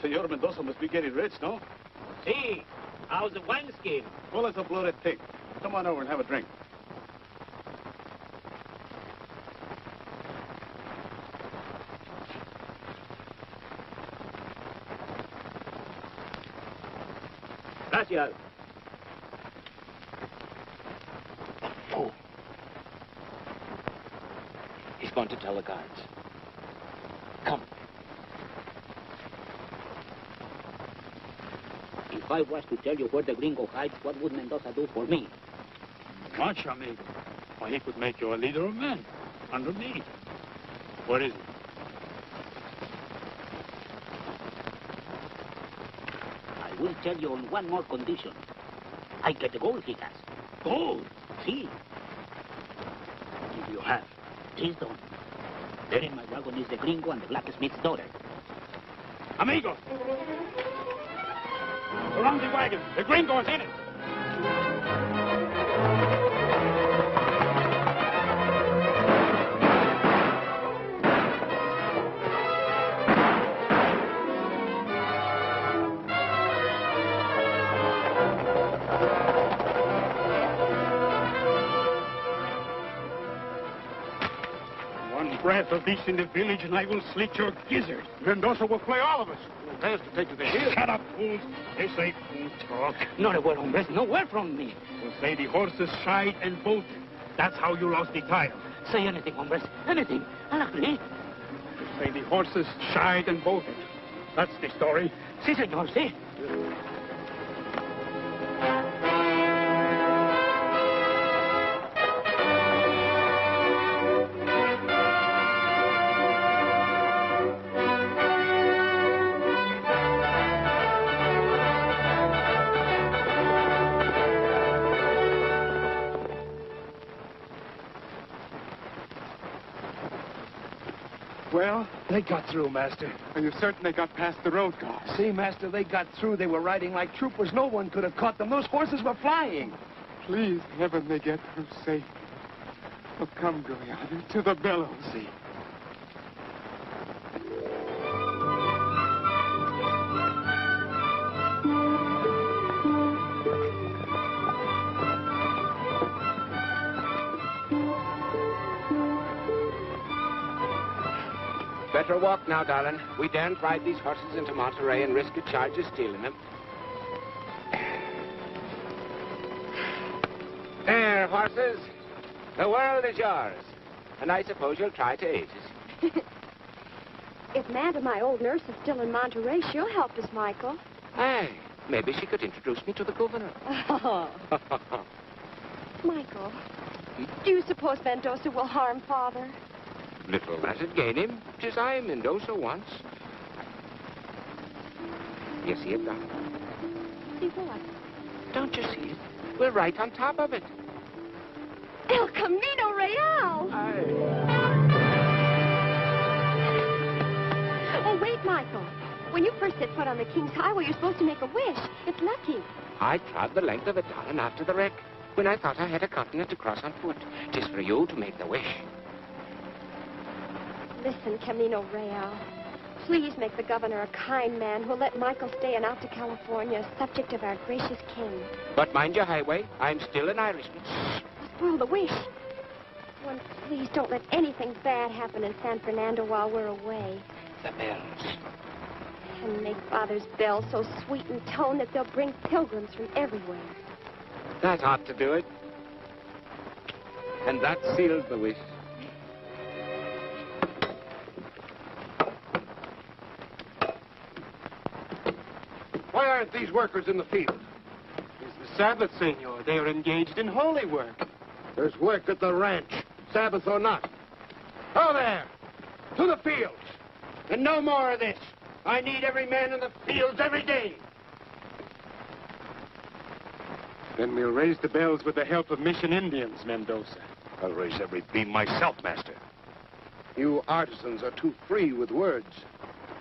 S2: Senor Mendoza must be getting rich, no?
S10: See, how's the wine scheme?
S2: Full as a bloated pig. Come on over and have a drink.
S10: Gracias.
S7: Fool. He's going to tell the guards. Come.
S10: If I was to tell you where the gringo hides, what would Mendoza do for me?
S2: Much, amigo. Why, he could make you a leader of men. Under me. Where is he?
S10: I will tell you on one more condition. I get the gold he has.
S2: Gold?
S10: See?
S2: Give you half.
S10: Please don't. There in my wagon is the gringo and the blacksmith's daughter.
S2: Amigo! Surround the wagon. The gringo is in it. Breath of this in the village and I will slit your gizzard. Mendoza will play all of us. He has to take to the hill. Shut up, fools. This ain't fool talk.
S10: Not a word, hombres. No word from me.
S2: We'll say the horses shied and bolted. That's how you lost the title.
S10: Say anything, hombres. Anything. I'll agree.
S2: We'll say the horses shied and bolted. That's the story.
S10: Si, senor, si.
S5: Well, they got through, Master.
S2: Are you certain they got past the road guards?
S5: See, Master, they got through. They were riding like troopers. No one could have caught them. Those horses were flying.
S2: Please, heaven, they get through safe. Well, come, Gloria, to the bellows.
S5: See.
S7: Better walk now, darling. We daren't ride these horses into Monterey and risk a charge of stealing them. There, horses. The world is yours. And I suppose you'll try to aid us.
S11: If Manda, my old nurse, is still in Monterey, she'll help us, Michael.
S7: Hey, maybe she could introduce me to the governor.
S11: Oh. Michael, do you suppose Mendoza will harm Father?
S7: Little that'd gain him. 'Tis I, Mendoza, once. You see it, darling?
S11: See what?
S7: Don't you see it? We're right on top of it.
S11: El Camino Real! Oh, wait, Michael. When you first set foot on the King's Highway, you're supposed to make a wish. It's lucky.
S7: I trod the length of it, darling, after the wreck, when I thought I had a continent to cross on foot. 'Tis for you to make the wish.
S11: Listen, Camino Real. Please make the governor a kind man who'll let Michael stay in Alta California, subject of our gracious king.
S7: But mind your highway. I'm still an Irishman.
S11: Spoil the wish. Well, please don't let anything bad happen in San Fernando while we're away.
S7: The bells.
S11: And make Father's bells so sweet in tone that they'll bring pilgrims from everywhere.
S7: That ought to do it. And that seals the wish.
S3: Why aren't these workers in the field?
S5: It's the Sabbath, senor. They are engaged in holy work.
S3: There's work at the ranch, Sabbath or not. Oh, there! To the fields! And no more of this. I need every man in the fields every day.
S2: Then we'll raise the bells with the help of Mission Indians, Mendoza.
S8: I'll raise every beam myself, Master.
S3: You artisans are too free with words.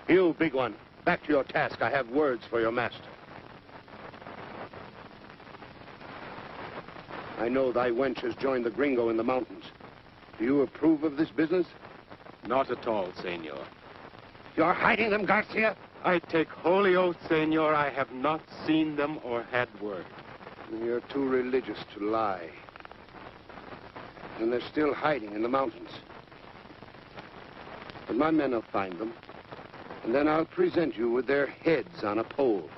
S3: You, big one, back to your task. I have words for your master. I know thy wench has joined the gringo in the mountains. Do you approve of this business?
S4: Not at all, senor.
S3: You're hiding them, Garcia?
S4: I take holy oath, senor, I have not seen them or had word.
S3: You're too religious to lie. And they're still hiding in the mountains. But my men will find them. And then I'll present you with their heads on a pole.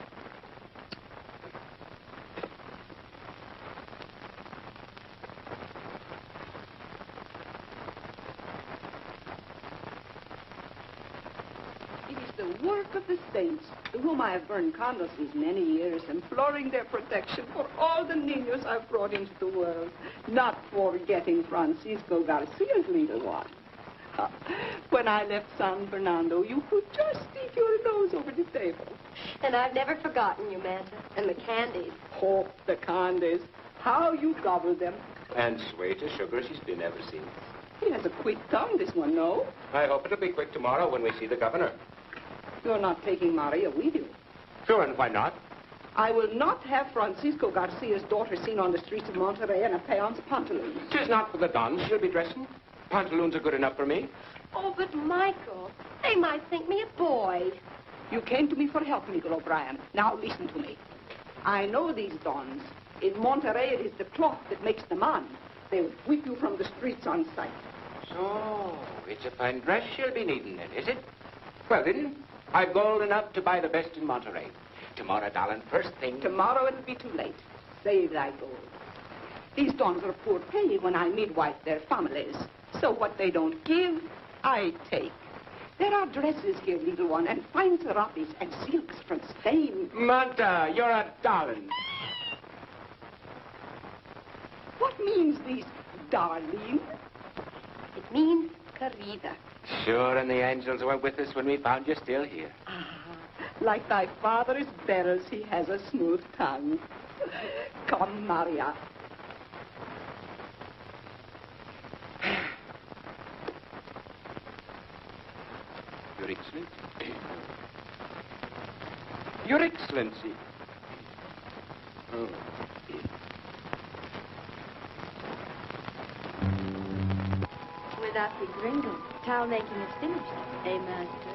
S12: It is the work of the saints, to whom I have burned candles these many years, imploring their protection for all the niños I've brought into the world, not forgetting Francisco Garcia's little one. When I left San Fernando, you could just stick your nose over the table.
S11: And I've never forgotten you, Manta. And the candies.
S12: Oh, the candies. How you gobble them.
S13: And sweet as sugar she's been ever since.
S12: He has a quick tongue, this one, no?
S13: I hope it'll be quick tomorrow when we see the governor.
S12: You're not taking Maria with you.
S13: Sure, and why not?
S12: I will not have Francisco Garcia's daughter seen on the streets of Monterrey in a peon's pantaloons.
S13: Tis not for the dons she'll be dressing. Pantaloons are good enough for me.
S11: Oh, but Michael, they might think me a boy.
S12: You came to me for help, Miguel O'Brien. Now listen to me. I know these dons. In Monterrey, it is the cloth that makes the man. They would whip you from the streets on sight.
S13: So, it's a fine dress she'll be needing then, is it? Well then, I've gold enough to buy the best in Monterrey. Tomorrow, darling, first thing.
S12: Tomorrow it'll be too late. Save thy gold. These dons are poor pay when I midwife their families. So what they don't give, I take. There are dresses here, little one, and fine serapes and silks from Spain.
S13: Manta, you're a darling.
S12: What means these darling?
S11: It means querida.
S13: Sure, and the angels were with us when we found you still here.
S12: Ah, like thy father's bells, he has a smooth tongue. Come, Maria.
S13: Your Excellency. Your Excellency.
S3: Oh.
S6: Without the gringo, towel making is finished, eh, Master?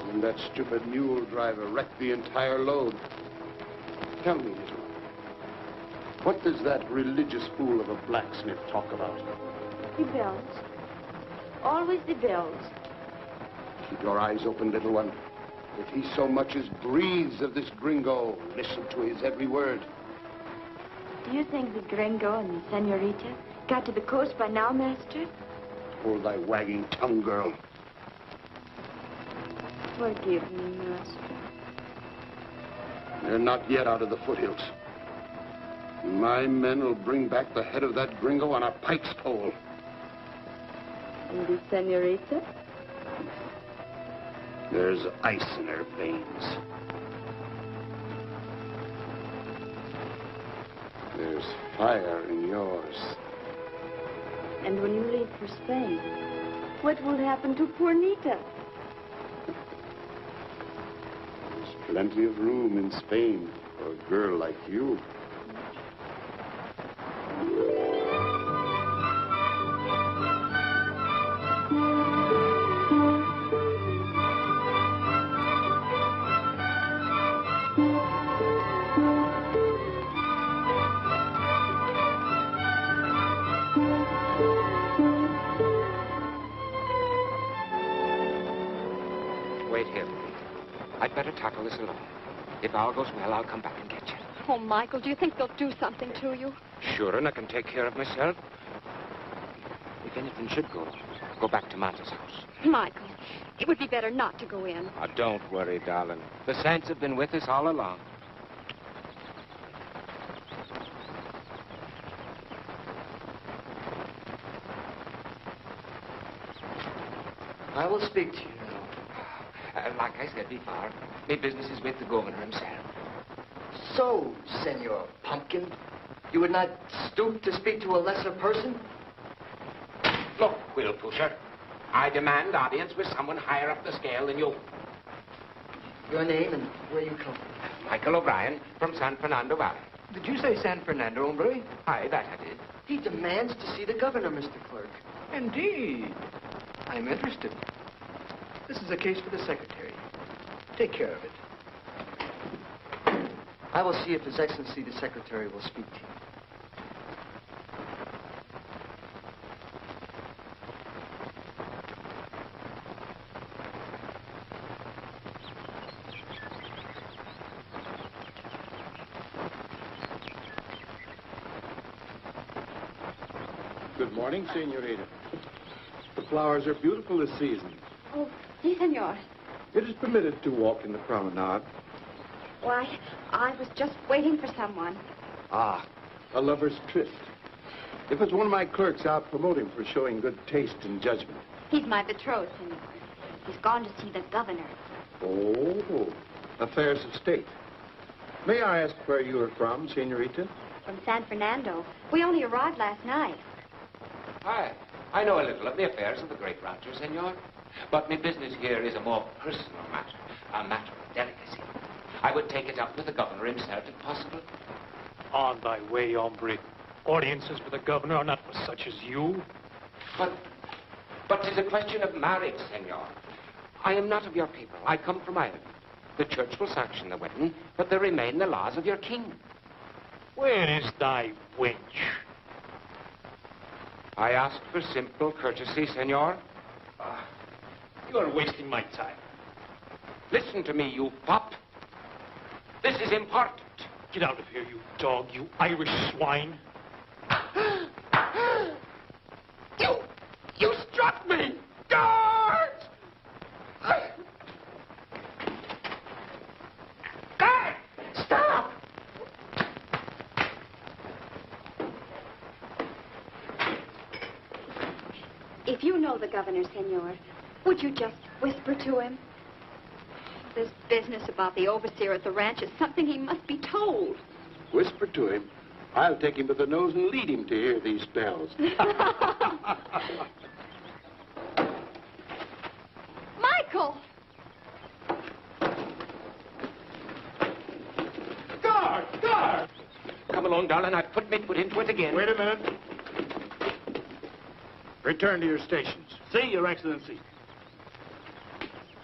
S3: And that stupid mule driver wrecked the entire load. Tell me, little one, what does that religious fool of a blacksmith talk about?
S6: The bells. Always the bells.
S3: Keep your eyes open, little one. If he so much as breathes of this gringo, listen to his every word.
S6: Do you think the gringo and the senorita got to the coast by now, Master?
S3: Hold thy wagging tongue, girl.
S6: Forgive me, Master.
S3: They're not yet out of the foothills. My men will bring back the head of that gringo on a pike's pole.
S6: And the senorita?
S3: There's ice in her veins. There's fire in yours.
S6: And when you leave for Spain, what will happen to poor Nita?
S3: There's plenty of room in Spain for a girl like you.
S7: Wait here. I'd better tackle this alone. If all goes well, I'll come back and get you.
S11: Oh, Michael, do you think they'll do something to you?
S7: Sure, and I can take care of myself. If anything should go back to Manta's house.
S11: Michael, it would be better not to go in.
S7: Oh, don't worry, darling. The saints have been with us all along.
S14: I will speak to you now.
S7: Like I said before, my business is with the governor himself.
S14: So, Senor Pumpkin, you would not stoop to speak to a lesser person?
S13: Look, Will Pusher, I demand audience with someone higher up the scale than you.
S14: Your name and where you come from?
S13: Michael O'Brien from San Fernando Valley.
S14: Did you say San Fernando, hombre?
S13: Aye, that I did.
S14: He demands to see the governor, Mr. Clerk. Indeed. I'm interested. This is a case for the secretary. Take care of it. I will see if His Excellency the Secretary will speak to you.
S15: Good morning, senorita. The flowers are beautiful this season.
S6: Oh, si, senor.
S15: It is permitted to walk in the promenade.
S6: Why, I was just waiting for someone.
S15: Ah, a lover's tryst. If it's one of my clerks, I'll promote him for showing good taste and judgment.
S6: He's my betrothed, senor. He's gone to see the governor.
S15: Oh, affairs of state. May I ask where you are from, senorita?
S6: From San Fernando. We only arrived last night.
S13: Aye, I know a little of the affairs of the great rancher, senor. But my business here is a more personal matter, a matter of delicacy. I would take it up with the governor himself, if possible.
S2: On thy way, hombre. Audiences with the governor are not for such as you.
S13: But 'tis a question of marriage, senor. I am not of your people. I come from Ireland. The church will sanction the wedding, but there remain the laws of your king.
S2: Where is thy wench?
S13: I asked for simple courtesy, senor.
S2: You are wasting my time.
S13: Listen to me, you fop. This is important.
S2: Get out of here, you dog, you Irish swine.
S13: You struck me! Guards! Guard! Stop!
S6: If you know the governor, senor, would you just whisper to him? This business about the overseer at the ranch is something he must be told.
S15: Whisper to him. I'll take him by the nose and lead him to hear these bells.
S6: Michael!
S2: Guard! Guard!
S13: Come along, darling. I've put my foot into it again.
S15: Wait a minute. Return to your stations.
S3: See, Your Excellency.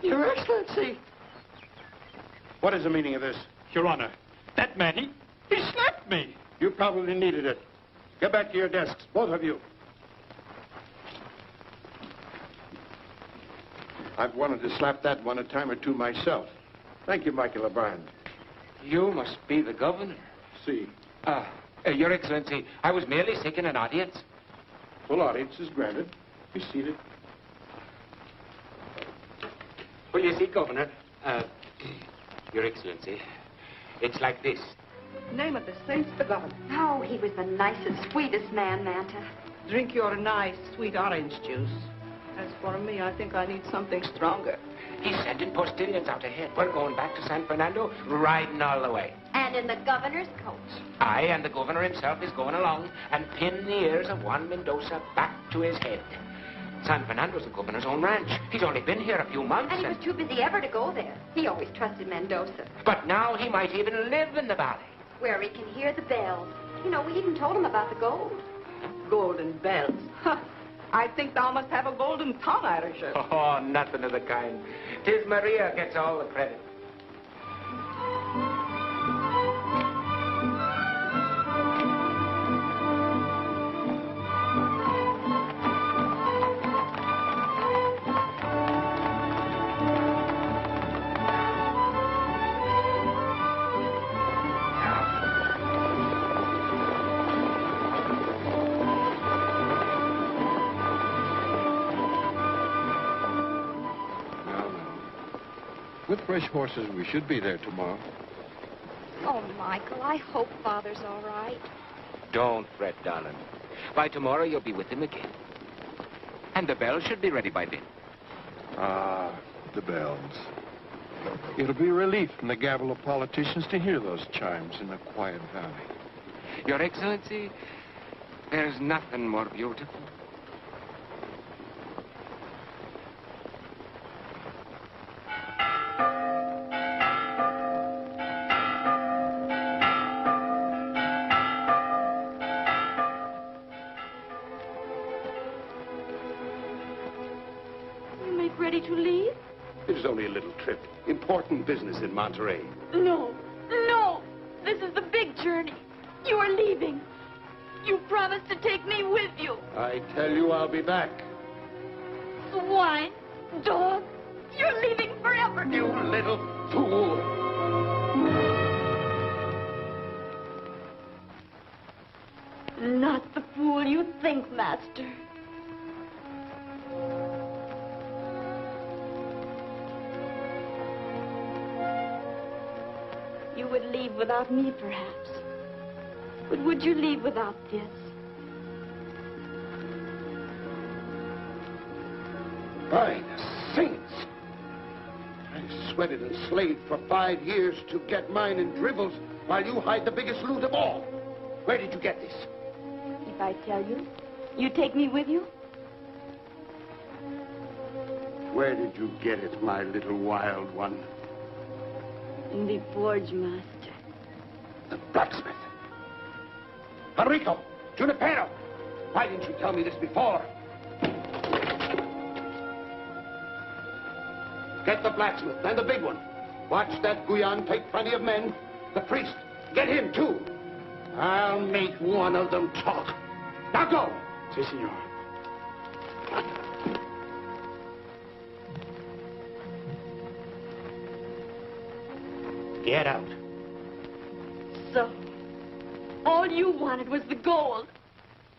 S14: Your Excellency!
S15: What is the meaning of this?
S2: Your Honor, that man, he slapped me.
S15: You probably needed it. Get back to your desks, both of you. I've wanted to slap that one a time or two myself. Thank you, Michael O'Brien.
S13: You must be the governor.
S15: See.
S13: Your Excellency, I was merely seeking an audience.
S15: Full audience is granted. Be seated.
S13: Well, you see, Governor, Your Excellency, it's like this.
S12: Name of the saints to God.
S6: Oh, he was the nicest, sweetest man, Manta.
S12: Drink your nice, sweet orange juice. As for me, I think I need something stronger.
S13: He's sending postilions out ahead. We're going back to San Fernando, riding all the way.
S6: And in the governor's coach.
S13: Aye, and the governor himself is going along and pin the ears of Juan Mendoza back to his head. San Fernando's the governor's own ranch. He's only been here a few months.
S6: And he was too busy ever to go there. He always trusted Mendoza.
S13: But now he might even live in the valley.
S6: Where he can hear the bells. You know, we even told him about the gold.
S12: Golden bells. Huh. I think thou must have a golden tongue, Irisher.
S13: Oh, nothing of the kind. 'Tis Maria gets all the credit.
S15: With fresh horses, we should be there tomorrow.
S6: Oh, Michael, I hope Father's all right.
S13: Don't fret, darling. By tomorrow, you'll be with him again. And the bells should be ready by then.
S15: Ah, the bells. It'll be a relief from the gabble of politicians to hear those chimes in the quiet valley.
S13: Your Excellency, there's nothing more beautiful.
S6: not ready to leave?
S3: It is only a little trip. Important business in Monterey.
S6: No, no. This is the big journey. You are leaving. You promised to take me with you.
S3: I tell you I'll be back.
S6: Swine, dog, you're leaving forever.
S3: You little fool.
S6: Not the fool you think, Master. You would leave without me, perhaps. But would you leave without this?
S3: By the saints! I sweated and slaved for 5 years to get mine in dribbles while you hide the biggest loot of all. Where did you get this?
S6: If I tell you, you take me with you?
S3: Where did you get it, my little wild one?
S6: In the forge, Master.
S3: The blacksmith. Enrico! Junipero! Why didn't you tell me this before? Get the blacksmith and the big one. Watch that Guyan take plenty of men. The priest, get him too. I'll make one of them talk. Now go!
S2: Si, senor.
S3: Get out.
S6: So, all you wanted was the gold.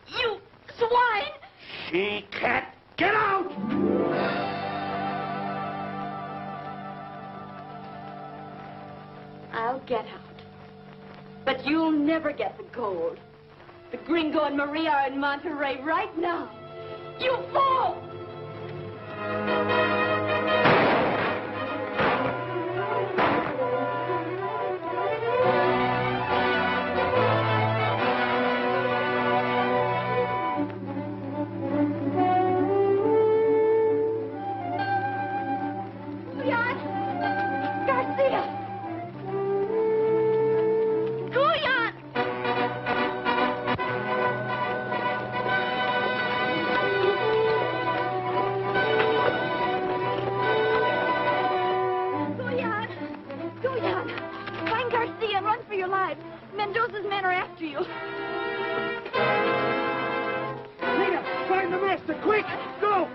S6: You swine!
S3: She can't get out!
S6: I'll get out. But you'll never get the gold. The Gringo and Maria are in Monterey right now. You fool! Mendoza's men are after you.
S3: Rita, find the master, quick! Go!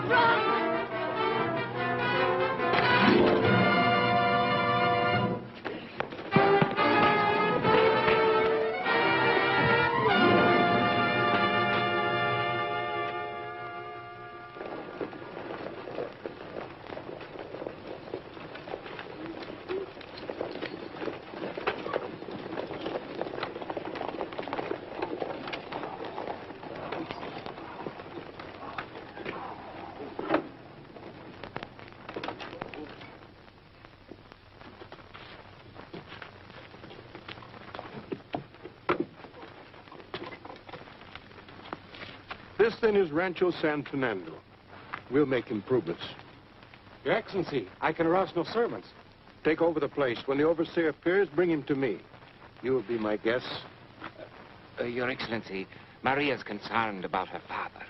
S6: Run!
S15: This, then, is Rancho San Fernando. We'll make improvements.
S5: Your Excellency, I can arouse no servants.
S15: Take over the place. When the overseer appears, bring him to me. You will be my guest.
S7: Your Excellency, Maria's concerned about her father.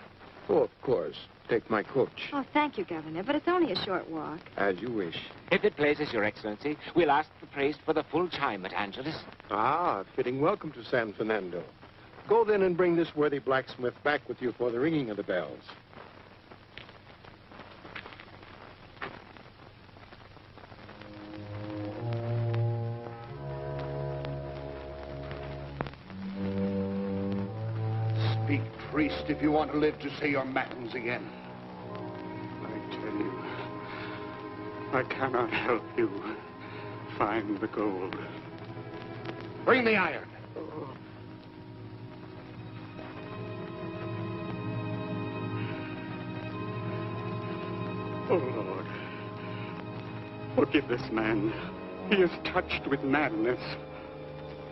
S15: Oh, of course. Take my coach.
S11: Oh, thank you, Governor, but it's only a short walk.
S15: As you wish.
S7: If it pleases Your Excellency, we'll ask the priest for the full chime at Angeles.
S15: Ah, fitting welcome to San Fernando. Go then and bring this worthy blacksmith back with you for the ringing of the bells.
S3: Speak, priest, if you want to live to say your matins again.
S4: I tell you, I cannot help you find the gold.
S3: Bring the iron.
S4: Oh, Lord, forgive this man. He is touched with madness.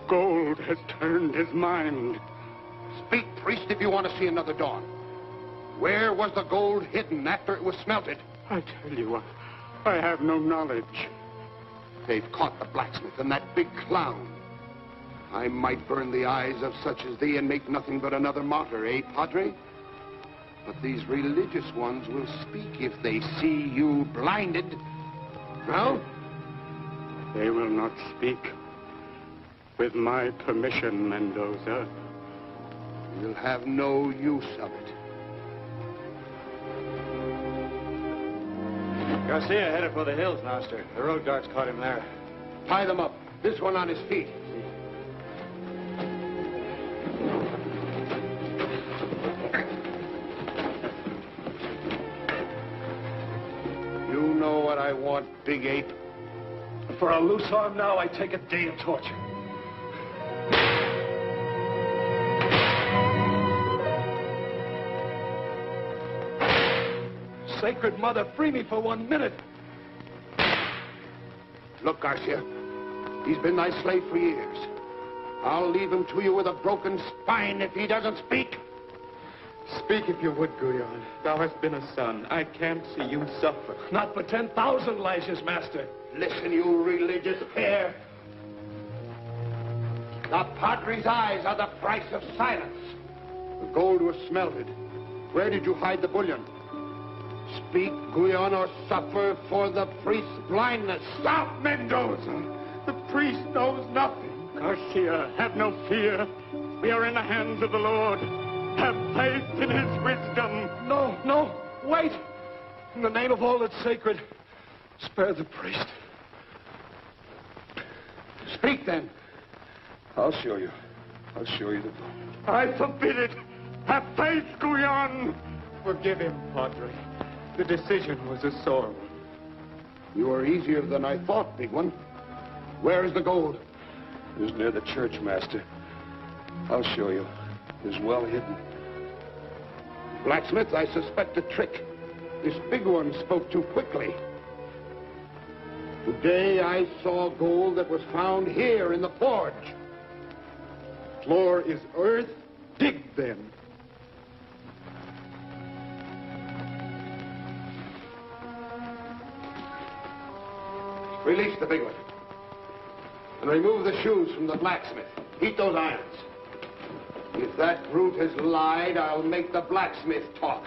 S4: Gold has turned his mind.
S3: Speak, priest, if you want to see another dawn. Where was the gold hidden after it was smelted?
S4: I tell you, I have no knowledge.
S3: They've caught the blacksmith and that big clown. I might burn the eyes of such as thee and make nothing but another martyr, eh, Padre? But these religious ones will speak if they see you blinded. No?
S4: They will not speak. With my permission, Mendoza.
S3: You'll have no use of it.
S16: Garcia headed for the hills, Master. The road guards caught him there.
S3: Tie them up. This one on his feet. You know what I want, Big Ape?
S15: For a loose arm now, I take a day of torture. Sacred Mother, free me for 1 minute.
S3: Look, Garcia, he's been thy slave for years. I'll leave him to you with a broken spine if he doesn't speak.
S4: Speak if you would, Guyon. Thou hast been a son. I can't see you suffer.
S15: Not for 10,000 lashes, Master.
S3: Listen, you religious pair. The Padre's eyes are the price of silence. The gold was smelted. Where did you hide the bullion? Speak, Guyon, or suffer for the priest's blindness. Stop, Mendoza!
S4: The priest knows nothing. Garcia, have no fear. We are in the hands of the Lord. Have faith in his wisdom.
S15: No, no, wait! In the name of all that's sacred, spare the priest.
S3: Speak, then.
S15: I'll show you. I'll show you the book.
S4: I forbid it. Have faith, Guyon. Forgive him, Padre. The decision was a sore one.
S3: You are easier than I thought, big one. Where is the gold?
S15: It is near the church, Master. I'll show you. It is well hidden.
S3: Blacksmith, I suspect a trick. This big one spoke too quickly. Today I saw gold that was found here in the forge.
S4: Floor is earth. Dig, then.
S3: Release the big one. And remove the shoes from the blacksmith. Heat those irons. If that brute has lied, I'll make the blacksmith talk.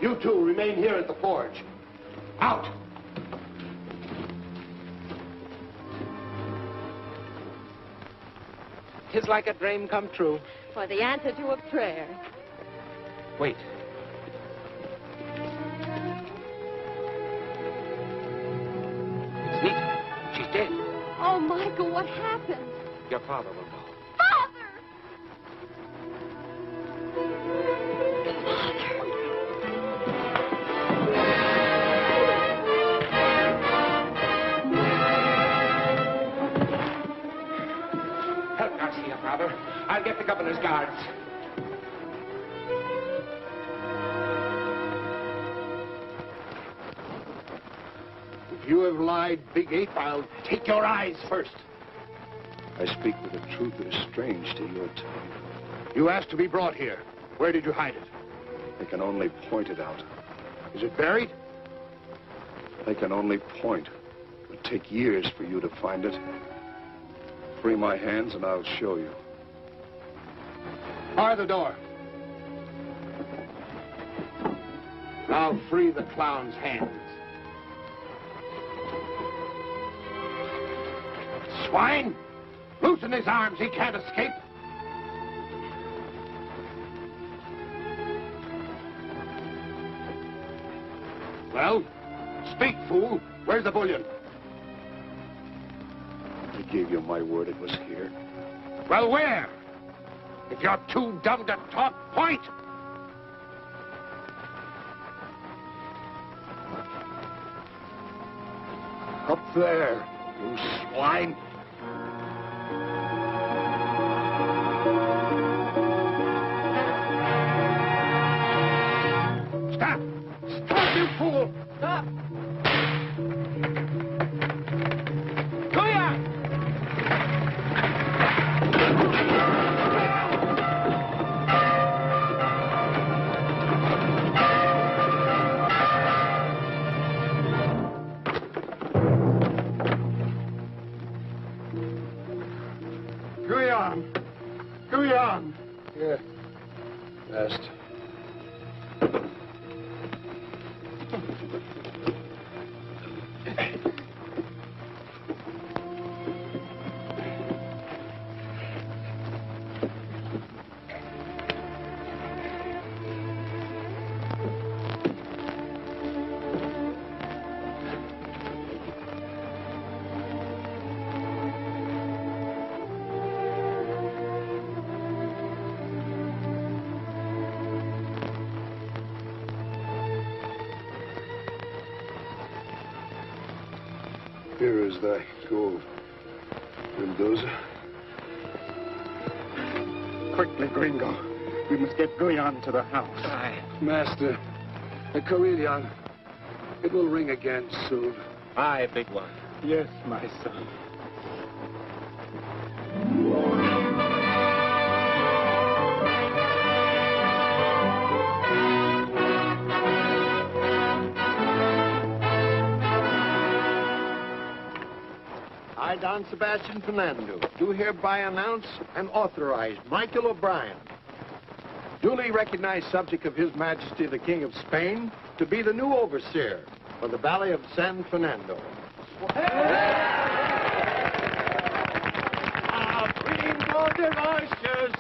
S3: You two remain here at the forge. Out!
S7: Tis like a dream come true.
S11: For the answer to a prayer.
S7: Wait. It's Nita. She's dead.
S11: Oh, Michael, what happened?
S7: Your father will know.
S11: Father!
S7: Help Garcia, Father. I'll get the governor's guards.
S3: If you have lied, Big Ape, I'll take your eyes first.
S15: I speak with a truth that is strange to your tongue.
S3: You asked to be brought here. Where did you hide it?
S15: I can only point it out.
S3: Is it buried?
S15: I can only point. It would take years for you to find it. Free my hands and I'll show you.
S3: Bar the door. Now free the clown's hands. Swine! Loosen his arms. He can't escape. Well, speak, fool. Where's the bullion?
S15: I gave you my word it was here.
S3: Well, where? If you're too dumb to talk, point! Up there, you swine. Stop! Stop, you fool!
S7: Stop! Goya!
S4: Guyon! Guyon!
S15: Yeah. Fast. Here is thy gold, Mendoza.
S5: Quickly, Gringo. We must get Guyan to the house.
S2: Aye.
S3: Master, the carillon, it will ring again soon.
S10: Aye, big one.
S5: Yes, my son.
S17: I, Don Sebastian Fernando, do hereby announce and authorize Michael O'Brien, duly recognized subject of His Majesty the King of Spain, to be the new overseer for the Valley of San Fernando.
S10: Gringo de Roches,